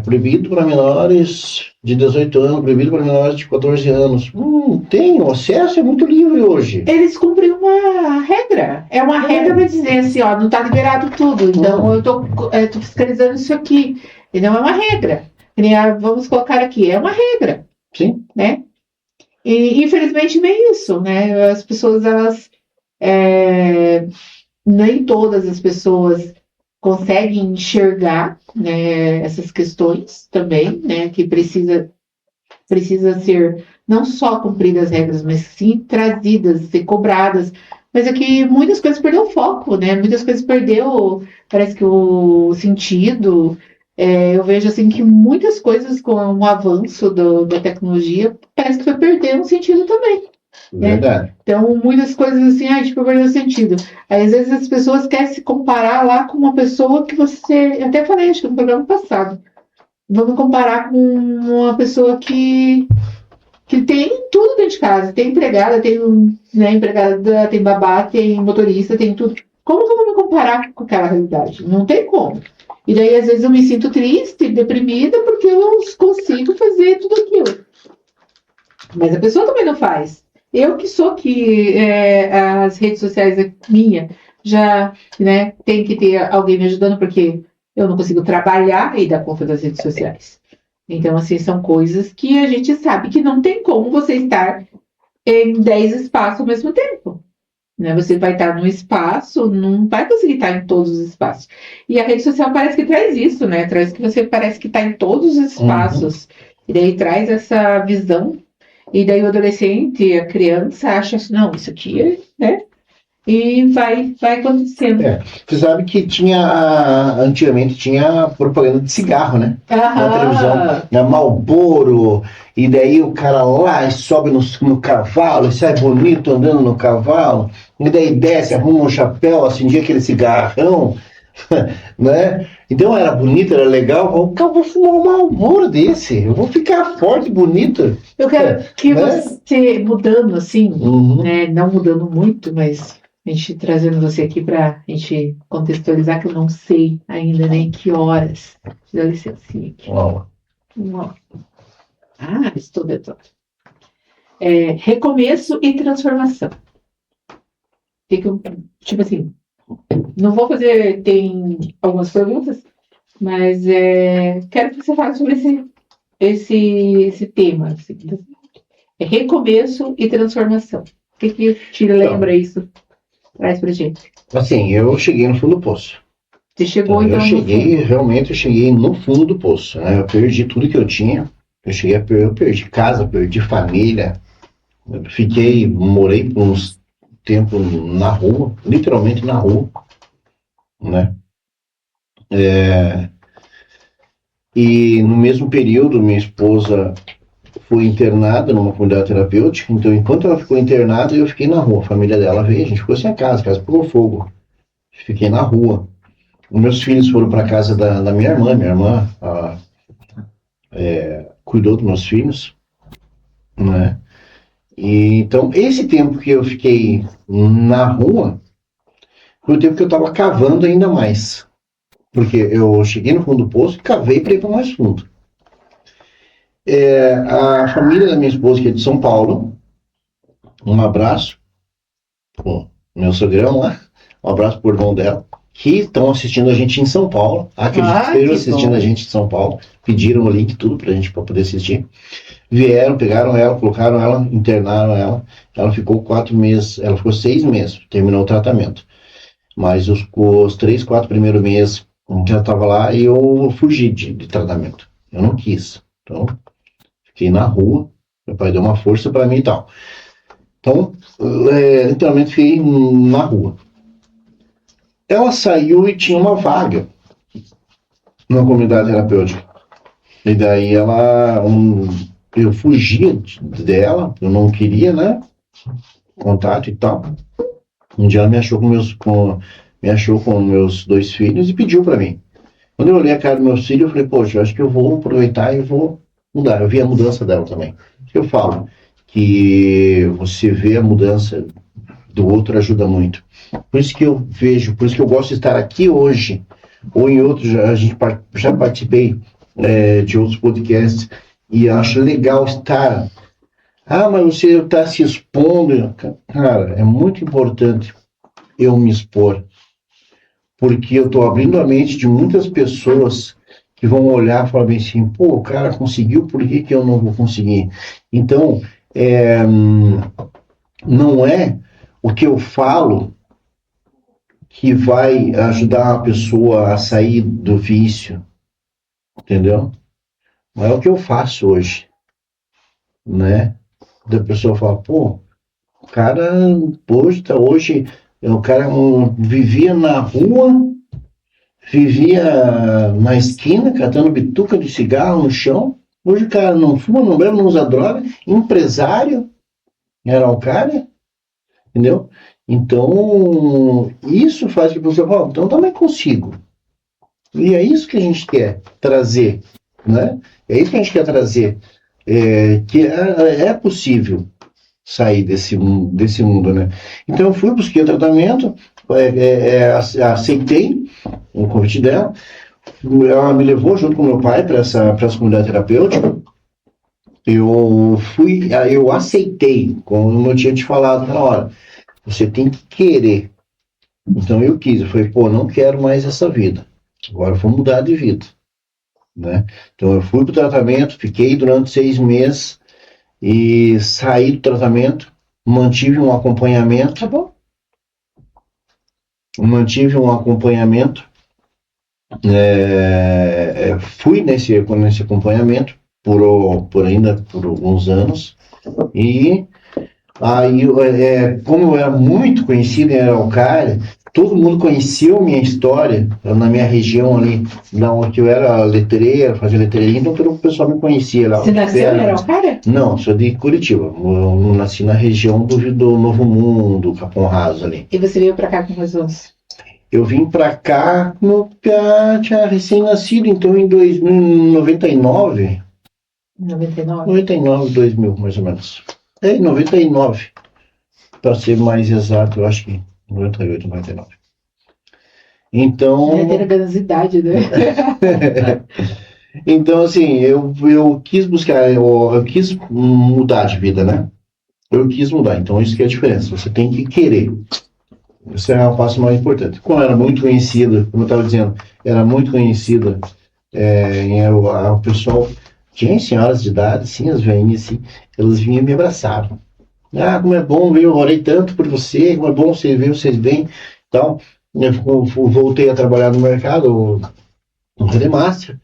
proibido para menores de 18 anos, proibido para menores de 14 anos. Tem, o acesso é muito livre hoje. Eles cumprem uma regra. É uma regra para dizer assim, ó, não está liberado tudo. Então eu tô fiscalizando isso aqui. E não é uma regra. Vamos colocar aqui, é uma regra. Sim. Né? E infelizmente nem isso, né? As pessoas, elas nem todas as pessoas conseguem enxergar, né, essas questões também, né? Que precisa ser não só cumpridas as regras, mas sim trazidas, ser cobradas. Mas é que muitas coisas perdeu o foco, né? Muitas coisas perdeu, parece que o sentido. Eu vejo assim que muitas coisas com o avanço da tecnologia parece que foi perdendo o sentido também. Verdade. Então, muitas coisas assim, tipo, perdeu sentido. Aí, às vezes as pessoas querem se comparar lá com uma pessoa que você... Eu até falei, acho que no programa passado. Vamos comparar com uma pessoa que tem tudo dentro de casa. Tem empregada, tem empregada, tem babá, tem motorista, tem tudo. Como que eu vou me comparar com aquela realidade? Não tem como. E daí, às vezes, eu me sinto triste, deprimida, porque eu não consigo fazer tudo aquilo. Mas a pessoa também não faz. Eu que sou que as redes sociais é minha, já, né, tem que ter alguém me ajudando, porque eu não consigo trabalhar e dar conta das redes sociais. Então, assim, são coisas que a gente sabe que não tem como você estar em 10 espaços ao mesmo tempo. Né? Você vai estar num espaço, não vai conseguir estar em todos os espaços. E a rede social parece que traz isso, né? Traz que você parece que está em todos os espaços. E daí traz essa visão. E daí o adolescente, a criança, acha assim, não, isso aqui né? E vai acontecendo. Você sabe que antigamente tinha propaganda de cigarro, né? Na televisão, Marlboro, e daí o cara lá sobe no cavalo, e sai bonito andando no cavalo, e daí desce, arruma um chapéu, acendia aquele cigarrão, né? Então era bonito, era legal. Eu vou fumar um Marlboro desse, eu vou ficar forte, bonito. Eu quero que você, mudando assim, né? Não mudando muito, mas a gente trazendo você aqui para a gente contextualizar, que eu não sei ainda nem que horas. Dá licencinha aqui. Estou dentro. Recomeço e transformação. Tipo assim, não vou fazer, tem algumas perguntas, mas quero que você fale sobre esse tema. Assim, recomeço e transformação. O que te lembra isso? Traz pra gente. Assim, eu cheguei no fundo do poço. Você chegou então realmente eu cheguei no fundo do poço. Né? Eu perdi tudo que eu tinha. Eu perdi casa, perdi família. Morei por uns tempos na rua, literalmente na rua. Né? E no mesmo período, minha esposa foi internada numa comunidade terapêutica. Então, enquanto ela ficou internada, eu fiquei na rua. A família dela veio, a gente ficou sem a casa pegou fogo. Fiquei na rua. Os meus filhos foram para casa da minha irmã. Minha irmã cuidou dos meus filhos. Né? E, então, esse tempo que eu fiquei na rua foi o tempo que eu estava cavando ainda mais. Porque eu cheguei no fundo do poço e cavei para ir para mais fundo. A família da minha esposa, que é de São Paulo, um abraço pro meu sogrão lá, um abraço pro irmão dela, que estão assistindo a gente em São Paulo. Acredito que estejam assistindo bom. a gente em São Paulo. Pediram o link, tudo pra gente poder assistir. Vieram, pegaram ela, colocaram ela, internaram ela. Ela ficou 4 meses, ela ficou 6 meses, terminou o tratamento. Mas os 3, 4 primeiros meses que ela estava lá, eu fugi de tratamento. Eu não quis. Então, fiquei na rua. Meu pai deu uma força para mim e tal. Então, literalmente fiquei na rua. Ela saiu e tinha uma vaga numa comunidade terapêutica. E daí eu fugia dela, eu não queria, né? Contato e tal. Um dia ela me achou com meus 2 filhos e pediu para mim. Quando eu olhei a cara do meu filho, eu falei, poxa, eu acho que eu vou aproveitar e vou mudar. Eu vi a mudança dela também. Eu falo que você vê a mudança do outro ajuda muito. Por isso que eu vejo, por isso que eu gosto de estar aqui hoje, ou em outros, já participei de outros podcasts, e acho legal estar. Ah, mas você está se expondo. Cara, é muito importante eu me expor, porque eu estou abrindo a mente de muitas pessoas que vão olhar e falar bem assim, pô, o cara conseguiu, por que eu não vou conseguir? Então, não é o que eu falo que vai ajudar a pessoa a sair do vício, entendeu? Não é o que eu faço hoje, né? Da pessoa fala, pô, o cara hoje o cara vivia na rua, vivia na esquina, catando bituca de cigarro no chão. Hoje o cara não fuma, não bebe, não usa droga, empresário, era o cara, entendeu? Então, isso faz que a pessoa fale, então eu também consigo. E é isso que a gente quer trazer, né? É isso que a gente quer trazer, que é possível sair desse mundo, né? Então eu fui, busquei o tratamento, aceitei o convite dela, ela me levou junto com meu pai para essa comunidade terapêutica. Eu aceitei, como eu tinha te falado naquela hora, você tem que querer. Então eu quis, eu falei, pô, não quero mais essa vida, agora eu vou mudar de vida, né? Então eu fui para o tratamento, fiquei durante 6 meses e saí do tratamento, mantive um acompanhamento. Tá bom? Mantive um acompanhamento, fui nesse acompanhamento por alguns anos, e aí, como eu era muito conhecido em Araucária, todo mundo conhecia minha história na minha região ali, onde eu era letreiro, fazia letreirinho, então todo o pessoal me conhecia lá. Você nasceu em Araucária? Não, sou de Curitiba. Eu nasci na região do Novo Mundo, Capão Raso ali. E você veio pra cá com quantos anos? Eu vim pra cá tinha recém-nascido, então em 99. 99? 99, 2000, mais ou menos. Em 99. Para ser mais exato, eu acho que 98, 99. Então. Tem apenas idade, né? Então, assim, eu quis buscar, eu quis mudar de vida, né? Eu quis mudar, então isso que é a diferença. Você tem que querer. Esse é o passo mais importante. Como era muito conhecida, como eu estava dizendo, era muito conhecida, o pessoal, tinha senhoras de idade, sim, as velhinhas, assim, elas vinham e me abraçavam. Ah, como é bom ver, eu orei tanto por você, como é bom você ver vocês bem. Então, eu voltei a trabalhar no mercado, no Redemaster,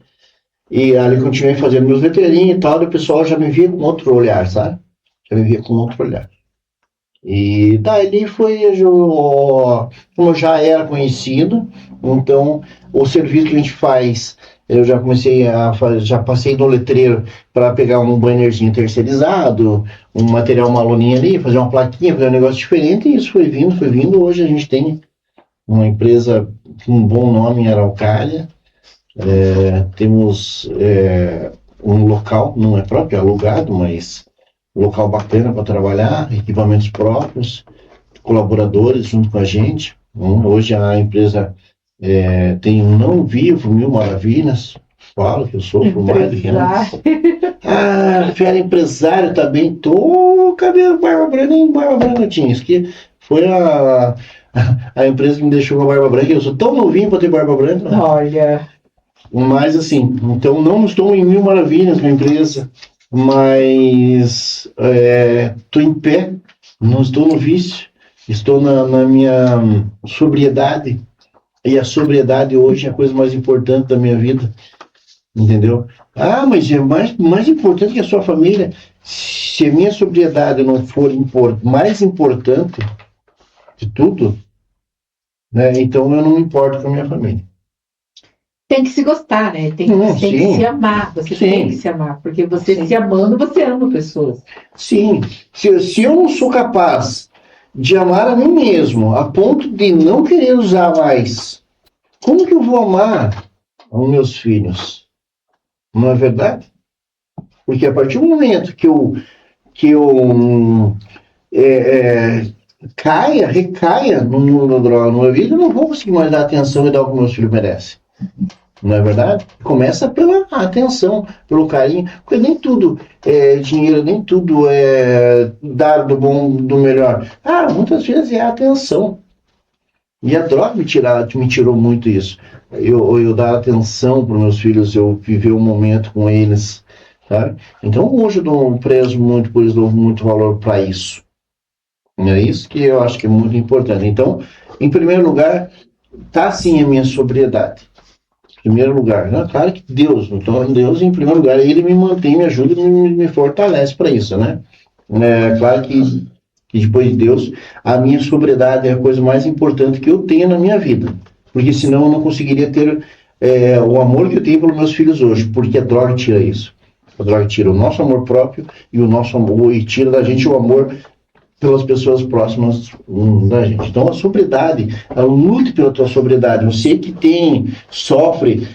e ali continuei fazendo meus letreirinhos e tal, e o pessoal já me via com outro olhar, sabe? Já me via com outro olhar. E daí como eu já era conhecido, então o serviço que a gente faz, eu já comecei já passei no letreiro para pegar um bannerzinho terceirizado, um material, uma loninha ali, fazer uma plaquinha, fazer um negócio diferente, e isso foi vindo. Hoje a gente tem uma empresa com um bom nome em Araucária, temos um local, não é próprio, é alugado, mas local bacana para trabalhar, equipamentos próprios, colaboradores junto com a gente. Hoje a empresa tem um não vivo, 1000 maravilhas. Falo que eu sofro mais do que antes. Fera empresário também. Tô, cadê a Barba Branca? Nem Barba Branca tinha. Isso que foi a empresa que me deixou com a barba branca, eu sou tão novinho para ter barba branca. Olha, Mas assim, então não estou em mil maravilhas na empresa, mas estou em pé, não estou no vício, estou na minha sobriedade, e a sobriedade hoje é a coisa mais importante da minha vida, entendeu? Ah, mas é mais importante que a sua família. Se a minha sobriedade não for mais importante de tudo, né, então eu não me importo com a minha família. tem que se gostar, né? Tem que Sim. se amar. Você Sim. tem que se amar, porque você se amando, você ama pessoas. Sim, se eu não sou capaz de amar a mim mesmo, a ponto de não querer usar mais, como que eu vou amar os meus filhos? Não é verdade? Porque a partir do momento que eu recaia no mundo da droga, no meu vida, eu não vou conseguir mais dar atenção e dar o que meus filhos merecem. Não é verdade? Começa pela atenção, pelo carinho, porque nem tudo é dinheiro, nem tudo é dar do bom, do melhor. Muitas vezes é a atenção. E a droga me tirou muito isso. Eu dar atenção para os meus filhos, eu viver um momento com eles, sabe? Então hoje eu prezo muito, por isso dou muito valor para isso. É isso que eu acho que é muito importante. Então, em primeiro lugar, está sim a minha sobriedade. Em primeiro lugar, né? Claro que Deus, então Deus em primeiro lugar, Ele me mantém, me ajuda e me fortalece para isso, né? Claro que depois de Deus, a minha sobriedade é a coisa mais importante que eu tenho na minha vida, porque senão eu não conseguiria ter o amor que eu tenho pelos meus filhos hoje, porque a droga tira isso. A droga tira o nosso amor próprio e o nosso amor, e tira da gente o amor pelas pessoas próximas da gente. Então a sobriedade, lute pela tua sobriedade. Você que sofre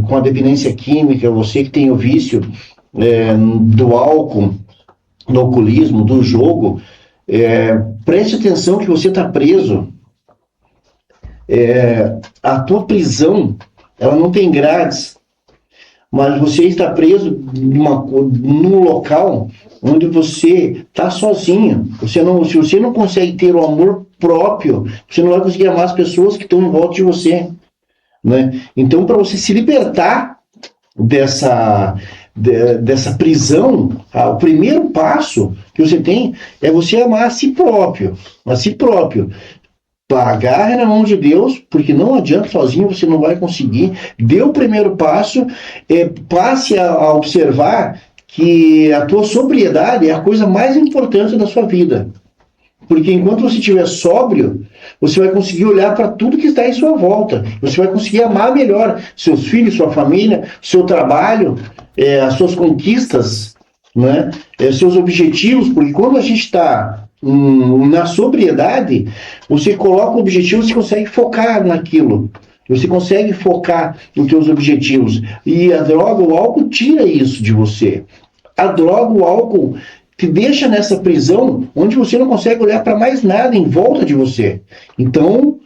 com a dependência química, você que tem o vício do álcool, do alcoolismo, do jogo, preste atenção que você está preso. A tua prisão, ela não tem grades, mas você está preso num local onde você está sozinho. Se você não consegue ter o amor próprio, você não vai conseguir amar as pessoas que estão em volta de você, né? Então, para você se libertar dessa prisão, o primeiro passo que você tem é você amar a si próprio. Agarre na mão de Deus, porque não adianta sozinho, você não vai conseguir. Dê o primeiro passo, passe a observar que a tua sobriedade é a coisa mais importante da sua vida. Porque enquanto você estiver sóbrio, você vai conseguir olhar para tudo que está em sua volta. Você vai conseguir amar melhor seus filhos, sua família, seu trabalho, as suas conquistas, né? Seus objetivos, porque quando a gente está na sobriedade, você coloca o objetivo, você consegue focar naquilo. Você consegue focar nos seus objetivos. E a droga, o álcool, tira isso de você. A droga, o álcool, te deixa nessa prisão onde você não consegue olhar para mais nada em volta de você. Então,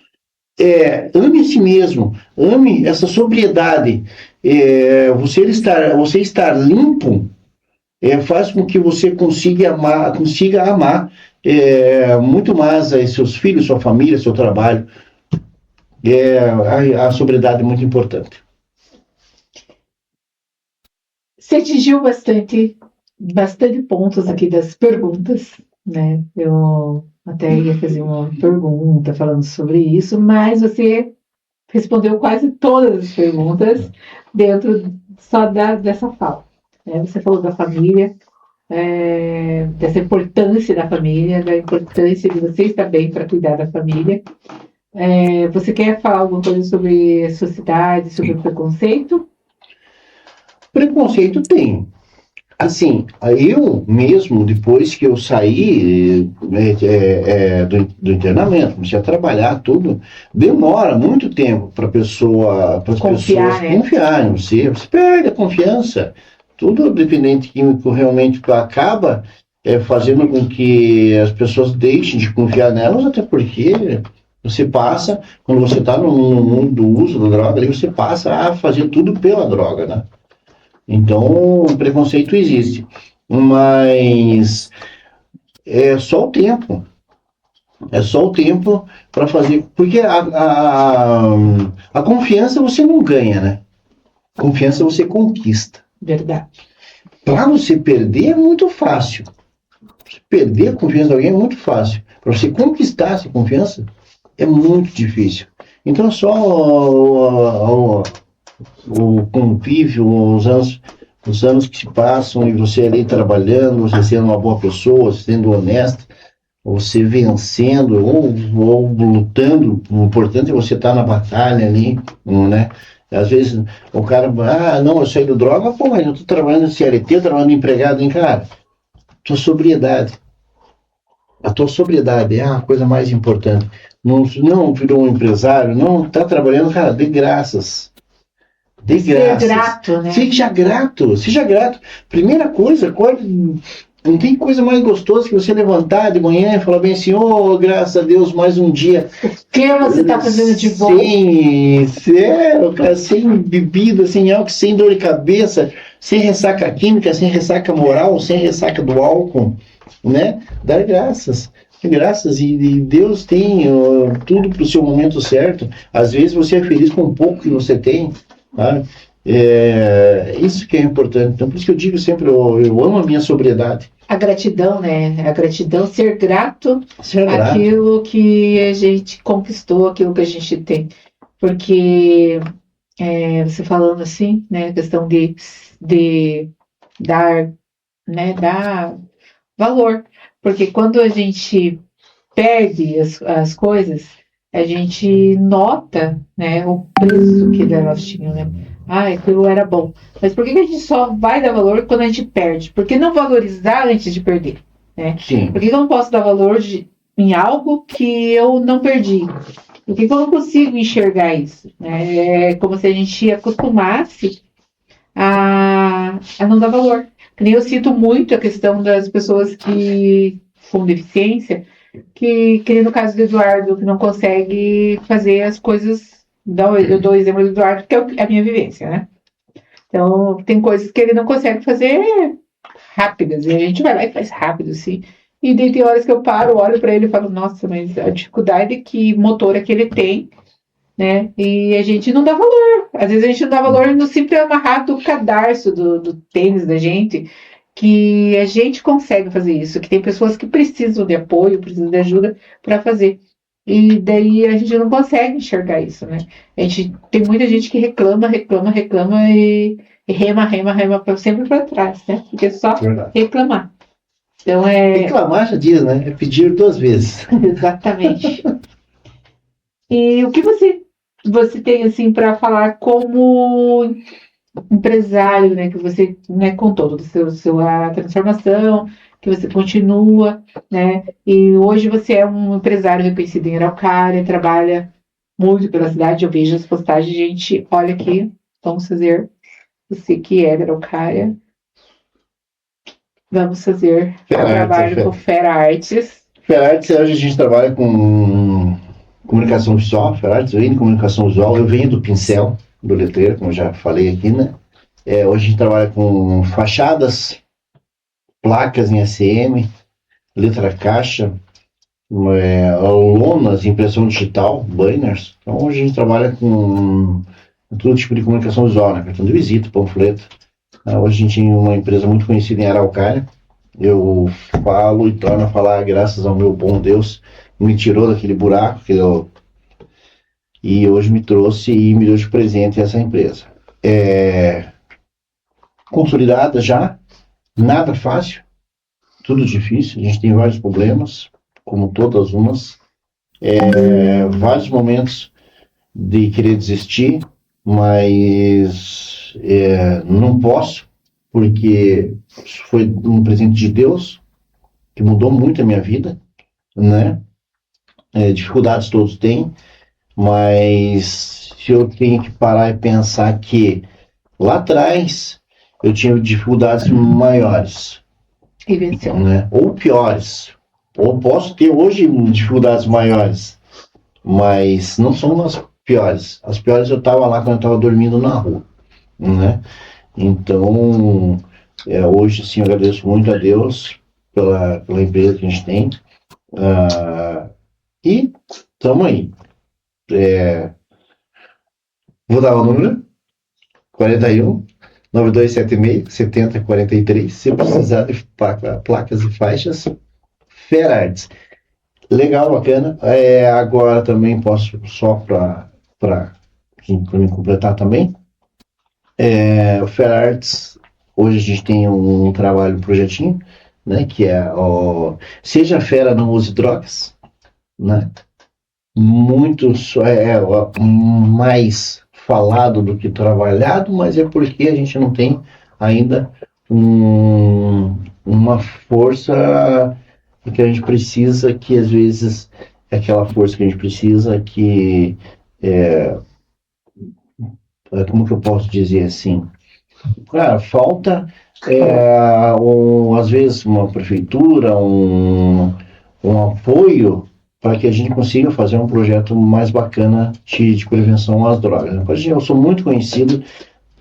ame a si mesmo, ame essa sobriedade. Você estar limpo faz com que você consiga amar muito mais a seus filhos, sua família, seu trabalho. A sobriedade é muito importante. Você atingiu bastante pontos aqui das perguntas, né? Eu até ia fazer uma pergunta falando sobre isso, mas você respondeu quase todas as perguntas dentro só dessa fala. Você falou da família, dessa importância da família, da importância de você estar bem para cuidar da família. Você quer falar alguma coisa sobre a sociedade, sobre o preconceito? Preconceito tem. Assim, eu mesmo, depois que eu saí do internamento, comecei a trabalhar, tudo, demora muito tempo para as pessoas confiarem em você. Você perde a confiança. Tudo dependente químico realmente acaba fazendo com que as pessoas deixem de confiar nelas, até porque você passa, quando você está no mundo do uso da droga, aí você passa a fazer tudo pela droga, né? Então, o preconceito existe, mas é só o tempo. É só o tempo para fazer. Porque a confiança você não ganha, né? Confiança você conquista. Verdade. Para você perder é muito fácil. Perder a confiança de alguém é muito fácil. Para você conquistar essa confiança é muito difícil. Então é só o convívio, os anos que se passam e você ali trabalhando, você sendo uma boa pessoa, sendo honesta, você vencendo ou lutando. O importante é você estar na batalha ali, né? Às vezes o cara, não, eu saí do droga, pô, mas eu tô trabalhando no CLT, eu trabalhando empregado, hein, cara? Tua sobriedade. A tua sobriedade é a coisa mais importante. Não virou um empresário, não está trabalhando, cara, de graças. De graças. Ser grato, né? Seja grato, seja grato. Primeira coisa, não tem coisa mais gostosa que você levantar de manhã e falar bem assim, graças a Deus, mais um dia. O que você está fazendo de bom? Sem bebida, sem álcool, sem dor de cabeça, sem ressaca química, sem ressaca moral, sem ressaca do álcool, né? Dar graças. Graças, e Deus tem tudo para o seu momento certo. Às vezes você é feliz com o pouco que você tem, tá? Isso que é importante. Então, por isso que eu digo sempre, eu amo a minha sobriedade. A gratidão, né? A gratidão, ser grato àquilo que a gente conquistou, aquilo que a gente tem. Porque você falando assim, né? A questão de dar, né? Dar valor. Porque quando a gente perde as coisas, a gente nota, né? O preço que elas tinham, né? Aquilo era bom. Mas por que a gente só vai dar valor quando a gente perde? Por que não valorizar antes de perder? Né? Sim. Por que eu não posso dar valor em algo que eu não perdi? Por que eu não consigo enxergar isso? Né? É como se a gente acostumasse a não dar valor. Eu sinto muito a questão das pessoas que com deficiência, que no caso do Eduardo, que não consegue fazer as coisas. Eu dou o exemplo do Eduardo, que é a minha vivência, né? Então, tem coisas que ele não consegue fazer rápidas, e a gente vai lá e faz rápido, assim. E daí tem horas que eu paro, olho para ele e falo, nossa, mas a dificuldade motora que ele tem, né? E a gente não dá valor. Às vezes a gente não dá valor no simples amarrar do cadarço do tênis da gente, que a gente consegue fazer isso, que tem pessoas que precisam de apoio, precisam de ajuda para fazer. E daí a gente não consegue enxergar isso, né? Tem muita gente que reclama e rema sempre para trás, né? Porque é só reclamar. Então Reclamar já diz, né? É pedir 2 vezes. Exatamente. E o que você tem assim para falar como empresário, né, que você, né, contou toda a transformação, que você continua, né, e hoje você é um empresário reconhecido em Araucária, trabalha muito pela cidade, eu vejo as postagens, gente, olha aqui, vamos fazer, você que é de Araucária, vamos fazer trabalho com Fera Artes. Fera Artes, hoje a gente trabalha com comunicação visual, Fera Artes vem de comunicação visual, eu venho do pincel, do letreiro, como eu já falei aqui, né? Hoje a gente trabalha com fachadas, placas em SM, letra caixa, lonas, impressão digital, banners. Então hoje a gente trabalha com todo tipo de comunicação visual, né? Cartão de visita, panfleto. Hoje a gente tem uma empresa muito conhecida em Araucária. Eu falo e torno a falar graças ao meu bom Deus, me tirou daquele buraco e hoje me trouxe e me deu de presente essa empresa. Consolidada já, nada fácil, tudo difícil, a gente tem vários problemas, como todas umas, vários momentos de querer desistir, mas não posso, porque foi um presente de Deus, que mudou muito a minha vida, né? Dificuldades todos têm, mas se eu tenho que parar e pensar que lá atrás eu tinha dificuldades maiores, E venceu. né? Ou piores, ou posso ter hoje dificuldades maiores, mas não são as piores. As piores eu estava lá quando eu estava dormindo na rua, né? Então, hoje sim eu agradeço muito a Deus pela empresa que a gente tem. E estamos aí. Vou dar o número: 41 9276 7043. Se precisar de placas e faixas, Ferards. Legal, bacana. Agora também posso, só para me completar também, o Ferards, hoje a gente tem um trabalho, um projetinho, né, que é o Seja Fera, Não Use Drogas, né? Muito mais falado do que trabalhado, mas é porque a gente não tem ainda uma força que a gente precisa, que às vezes é aquela força que a gente precisa, que como que eu posso dizer assim? Cara, falta às vezes uma prefeitura, um apoio para que a gente consiga fazer um projeto mais bacana de prevenção às drogas. Eu sou muito conhecido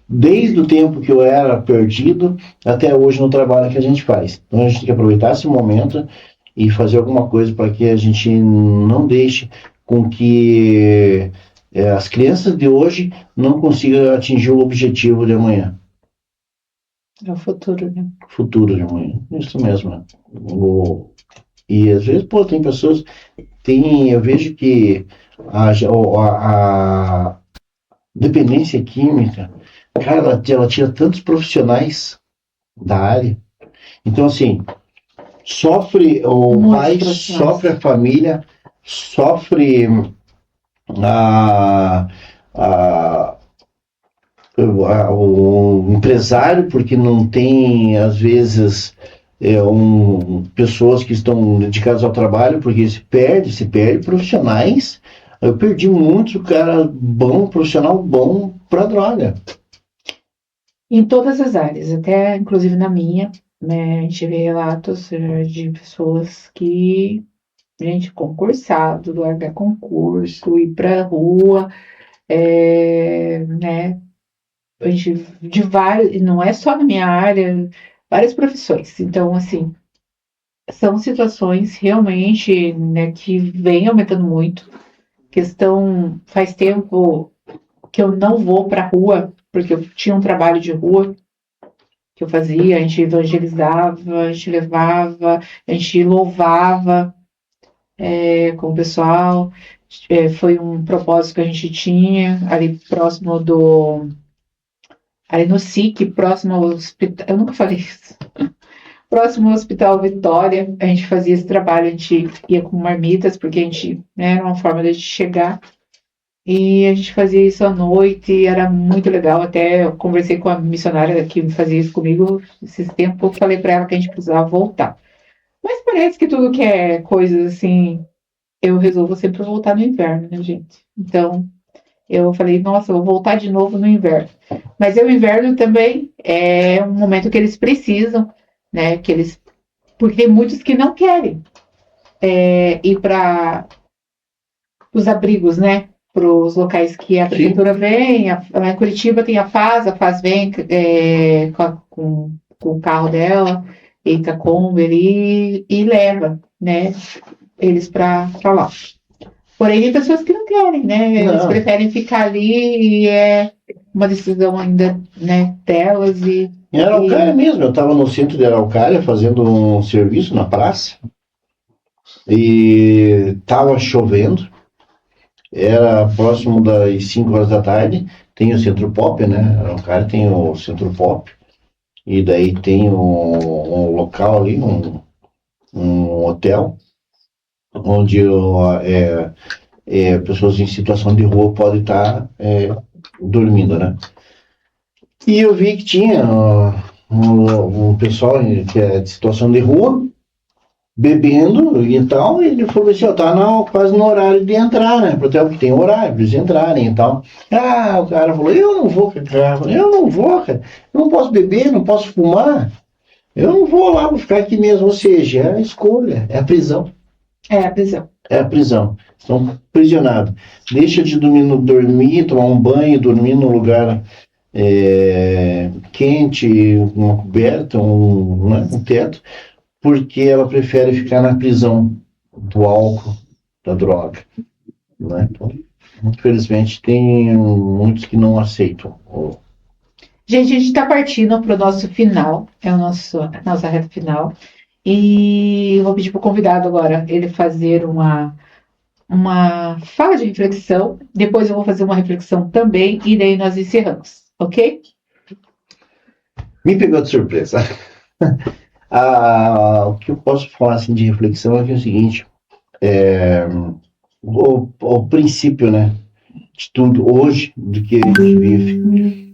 desde o tempo que eu era perdido até hoje no trabalho que a gente faz. Então a gente tem que aproveitar esse momento e fazer alguma coisa para que a gente não deixe com que as crianças de hoje não consigam atingir o objetivo de amanhã. É o futuro, né? Futuro de amanhã. Isso mesmo. Né? E às vezes, tem pessoas. Eu vejo que a dependência química, cara, ela tira tantos profissionais da área. Então, assim, sofre o pai, sofre a família, sofre o empresário, porque não tem, às vezes, pessoas que estão dedicadas ao trabalho, porque se perde profissionais. Eu perdi muito cara bom, profissional bom para droga. Em todas as áreas, até inclusive na minha, né, a gente vê relatos de pessoas que, gente, concursado, largar concurso, ir pra rua, né, a gente, de várias, não é só na minha área, várias profissões. Então, assim, são situações realmente, né, que vem aumentando muito. Questão, faz tempo que eu não vou pra rua, porque eu tinha um trabalho de rua que eu fazia, a gente evangelizava, a gente levava, a gente louvava com o pessoal. Foi um propósito que a gente tinha ali próximo ali no SIC, próximo ao hospital, eu nunca falei isso, próximo ao Hospital Vitória, a gente fazia esse trabalho, a gente ia com marmitas, porque a gente, né, era uma forma de a gente chegar, e a gente fazia isso à noite, e era muito legal. Até eu conversei com a missionária que fazia isso comigo esses tempos, eu falei para ela que a gente precisava voltar. Mas parece que tudo que é coisas assim, eu resolvo sempre voltar no inverno, né, gente? Então, eu falei, nossa, eu vou voltar de novo no inverno. Mas o inverno também é um momento que eles precisam, né? Porque tem muitos que não querem ir para os abrigos, né? Para os locais que a prefeitura vem. Lá em Curitiba tem a FAS vem com o carro dela, eita Kombi ali, e leva, né? Eles para lá. Porém, tem pessoas que não querem, né? Eles preferem ficar ali, e é uma decisão ainda, né, delas. Em Araucária mesmo, eu estava no centro de Araucária fazendo um serviço na praça e estava chovendo, era próximo das 5 horas da tarde. Tem o Centro Pop, né? Araucária tem o Centro Pop, e daí tem um local ali, um hotel, onde pessoas em situação de rua podem estar dormindo, né? E eu vi que tinha um pessoal que é de situação de rua, bebendo e tal, e ele falou assim, tá quase no horário de entrar, né? Porque tem horário para eles entrarem e tal. O cara falou, eu não vou, cara. Eu não vou, cara. Eu não posso beber, não posso fumar. Eu não vou lá, vou ficar aqui mesmo. Ou seja, é a escolha, é a prisão. É a prisão. É a prisão. Estão prisionados. Deixa de dormir, tomar um banho, dormir num lugar quente, uma coberta, um teto, porque ela prefere ficar na prisão do álcool, da droga, né? Então, infelizmente, tem muitos que não aceitam. Gente, a gente está partindo para o nosso final, a nossa reta final, e eu vou pedir para o convidado agora ele fazer uma fala de reflexão, depois eu vou fazer uma reflexão também, e daí nós encerramos, ok? Me pegou de surpresa. O que eu posso falar assim, de reflexão é que é o seguinte, o princípio, né, de tudo hoje, do que a gente vive,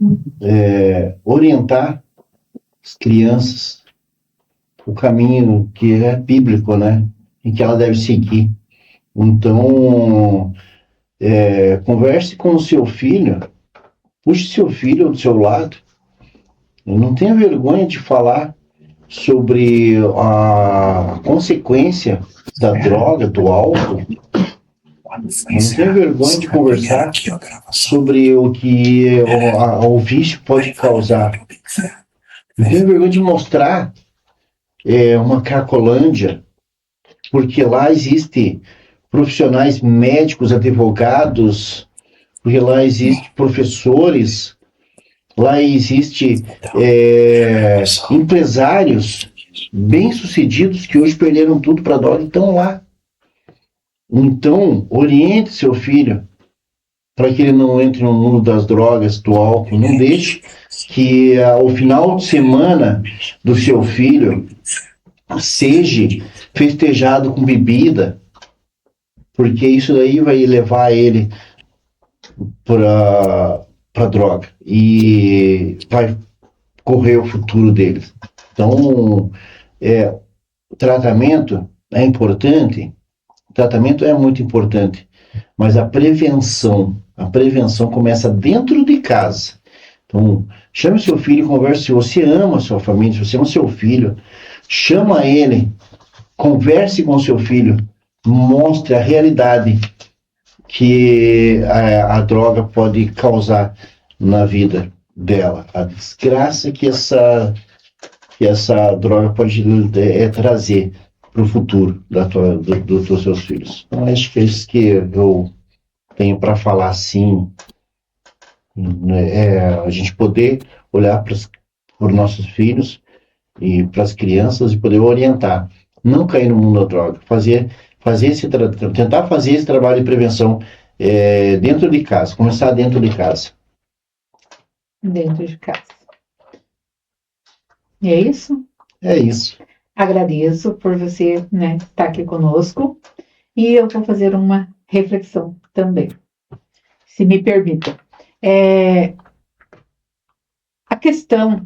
orientar as crianças o caminho que é bíblico, né, em que ela deve seguir. Então, converse com o seu filho, puxe seu filho do seu lado, não tenha vergonha de falar sobre a consequência da droga, do álcool. Não tenha vergonha de conversar sobre o que o vício pode causar. Não tenha vergonha de mostrar uma Cracolândia, porque lá existe profissionais médicos, advogados, porque lá existe professores, lá existe empresários bem-sucedidos que hoje perderam tudo para a droga e estão lá. Então, oriente seu filho para que ele não entre no mundo das drogas, do álcool. Não deixe que o final de semana do seu filho seja festejado com bebida, porque isso daí vai levar ele para droga e vai correr o futuro deles. Então, o tratamento é importante, o tratamento é muito importante, mas a prevenção começa dentro de casa. Então, chame seu filho e converse. Se você ama a sua família, se você ama seu filho, chama ele, converse com seu filho, mostre a realidade que a droga pode causar na vida dela, a desgraça que essa droga pode trazer para o futuro dos seus filhos. Então, acho que é isso que eu tenho para falar, assim, a gente poder olhar para os nossos filhos e para as crianças e poder orientar, não cair no mundo da droga, tentar fazer esse trabalho de prevenção dentro de casa, começar dentro de casa. Dentro de casa. E é isso? É isso. Agradeço por você, né, estar aqui conosco, e eu vou fazer uma reflexão também, se me permita. A questão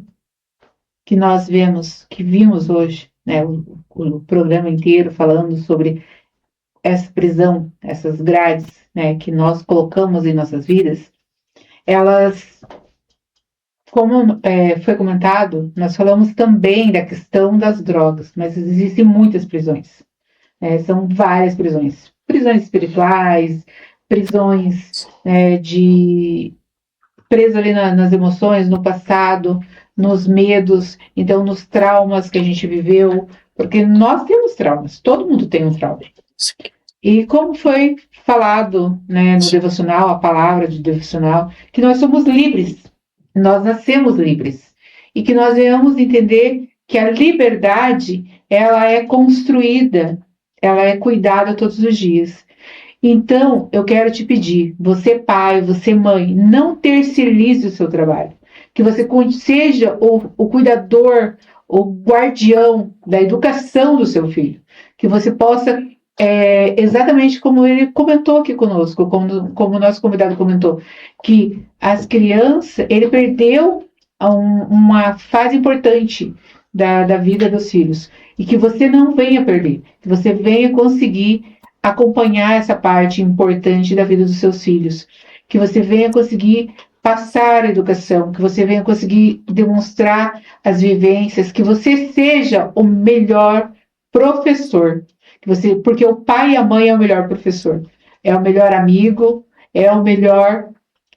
que nós vimos hoje, né, o programa inteiro falando sobre essa prisão, essas grades, né, que nós colocamos em nossas vidas, elas, como foi comentado, nós falamos também da questão das drogas, mas existem muitas prisões, são várias prisões espirituais, prisões preso ali nas emoções, no passado, nos medos, então nos traumas que a gente viveu, porque nós temos traumas, todo mundo tem um trauma. E como foi falado, né, no devocional, a palavra de devocional, que nós somos livres, nós nascemos livres, e que nós devemos entender que a liberdade, ela é construída, ela é cuidada todos os dias. Então, eu quero te pedir, você pai, você mãe, não terceirize o seu trabalho, que você seja o cuidador, o guardião da educação do seu filho, que você possa, exatamente como ele comentou aqui conosco, como o nosso convidado comentou, que as crianças, ele perdeu uma fase importante da vida dos filhos, e que você não venha perder, que você venha conseguir acompanhar essa parte importante da vida dos seus filhos, que você venha conseguir passar a educação, que você venha conseguir demonstrar as vivências, que você seja o melhor professor, porque o pai e a mãe é o melhor professor, é o melhor amigo, é o melhor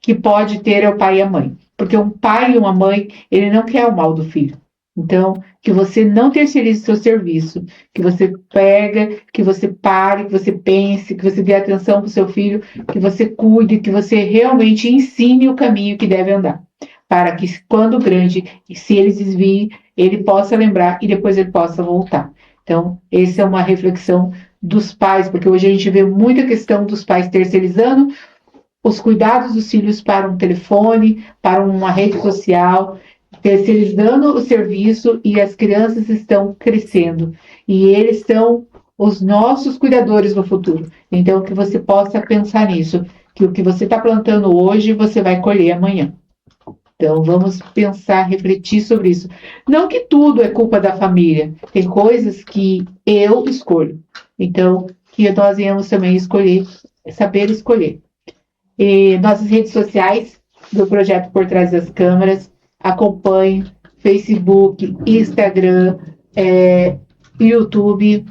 que pode ter o pai e a mãe, porque um pai e uma mãe, ele não quer o mal do filho, Então, que você não terceirize seu serviço, que você pega, que você pare, que você pense, que você dê atenção para o seu filho, que você cuide, que você realmente ensine o caminho que deve andar, para que quando grande, se ele desvie, ele possa lembrar e depois ele possa voltar. Então, essa é uma reflexão dos pais, porque hoje a gente vê muita questão dos pais terceirizando os cuidados dos filhos para um telefone, para uma rede social, terceirizando o serviço e as crianças estão crescendo. E eles são os nossos cuidadores no futuro. Então, que você possa pensar nisso, que o que você está plantando hoje, você vai colher amanhã. Então, vamos pensar, refletir sobre isso. Não que tudo é culpa da família. Tem coisas que eu escolho. Então, que nós venhamos também escolher, saber escolher. E nossas redes sociais do projeto Por Trás das Câmeras, acompanhe Facebook, Instagram, YouTube.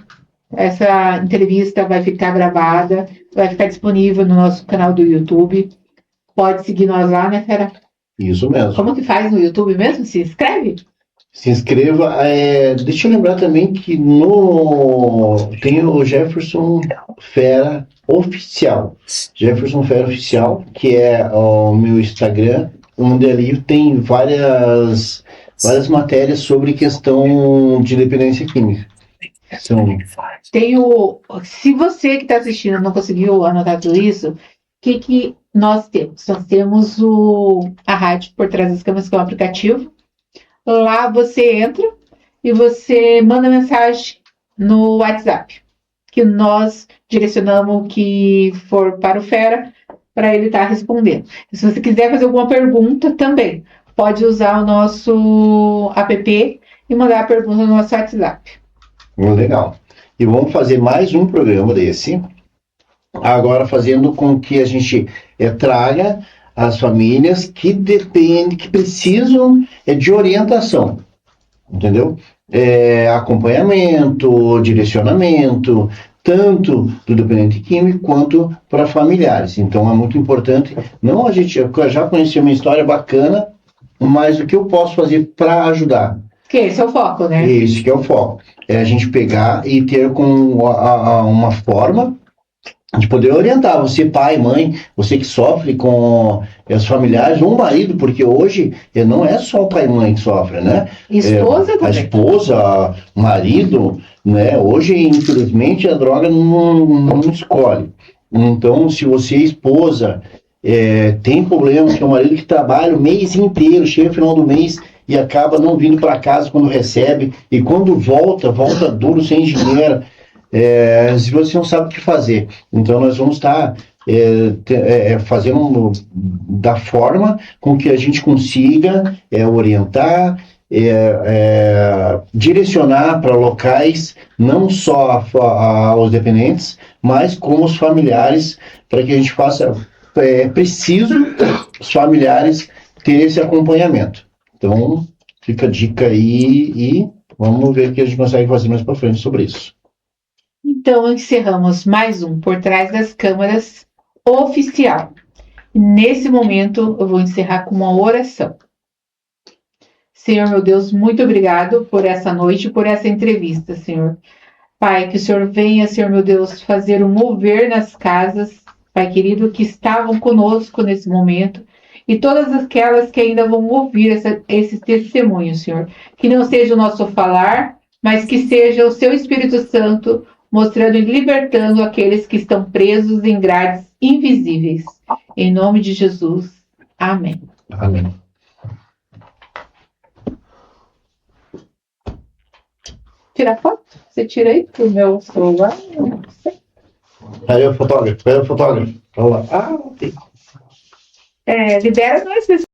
Essa entrevista vai ficar gravada, vai ficar disponível no nosso canal do YouTube. Pode seguir nós lá, né, Fera? Isso mesmo. Como que faz no YouTube mesmo? Se inscreve? Se inscreva. Deixa eu lembrar também que tem o Jefferson Fera Oficial. Jefferson Fera Oficial, que é o meu Instagram, onde ali tem várias matérias sobre questão de dependência química. Se você que está assistindo não conseguiu anotar tudo isso, o que nós temos? Nós temos a Rádio Por Trás das Câmeras, que é um aplicativo. Lá você entra e você manda mensagem no WhatsApp, que nós direcionamos o que for para o Fera, para ele estar respondendo. E se você quiser fazer alguma pergunta também, pode usar o nosso app e mandar a pergunta no nosso WhatsApp. Legal. E vamos fazer mais um programa desse, agora fazendo com que a gente traga as famílias que dependem, que precisam de orientação, entendeu? Acompanhamento, direcionamento, tanto do dependente químico quanto para familiares. Então é muito importante. Não, a gente já conheceu uma história bacana, mas o que eu posso fazer para ajudar? Que esse é o foco, né? Esse que é o foco. É a gente pegar e ter uma forma de poder orientar você, pai, mãe, você que sofre com os familiares, ou o marido, porque hoje não é só o pai e mãe que sofre, né? Esposa também. A esposa, o marido, né? Hoje, infelizmente, a droga não escolhe. Então, se você, esposa, tem problemas com o marido que trabalha o mês inteiro, chega no final do mês e acaba não vindo para casa quando recebe, e quando volta duro, sem dinheiro, se você não sabe o que fazer. Então nós vamos estar fazendo da forma com que a gente consiga orientar, direcionar para locais, não só aos dependentes, mas como os familiares, para que a gente faça, preciso os familiares ter esse acompanhamento. Então fica a dica aí e vamos ver o que a gente consegue fazer mais para frente sobre isso. Então, encerramos mais um Por Trás das Câmeras oficial. Nesse momento, eu vou encerrar com uma oração. Senhor, meu Deus, muito obrigado por essa noite, por essa entrevista, Senhor. Pai, que o Senhor venha, Senhor, meu Deus, fazer um mover nas casas, Pai querido, que estavam conosco nesse momento, e todas aquelas que ainda vão ouvir esses testemunhos, Senhor. Que não seja o nosso falar, mas que seja o Seu Espírito Santo mostrando e libertando aqueles que estão presos em grades invisíveis. Em nome de Jesus. Amém. Amém. Tira foto? Você tira aí pro meu celular? Não sei. Aí o fotógrafo. Olha lá. Tem. Libera nós,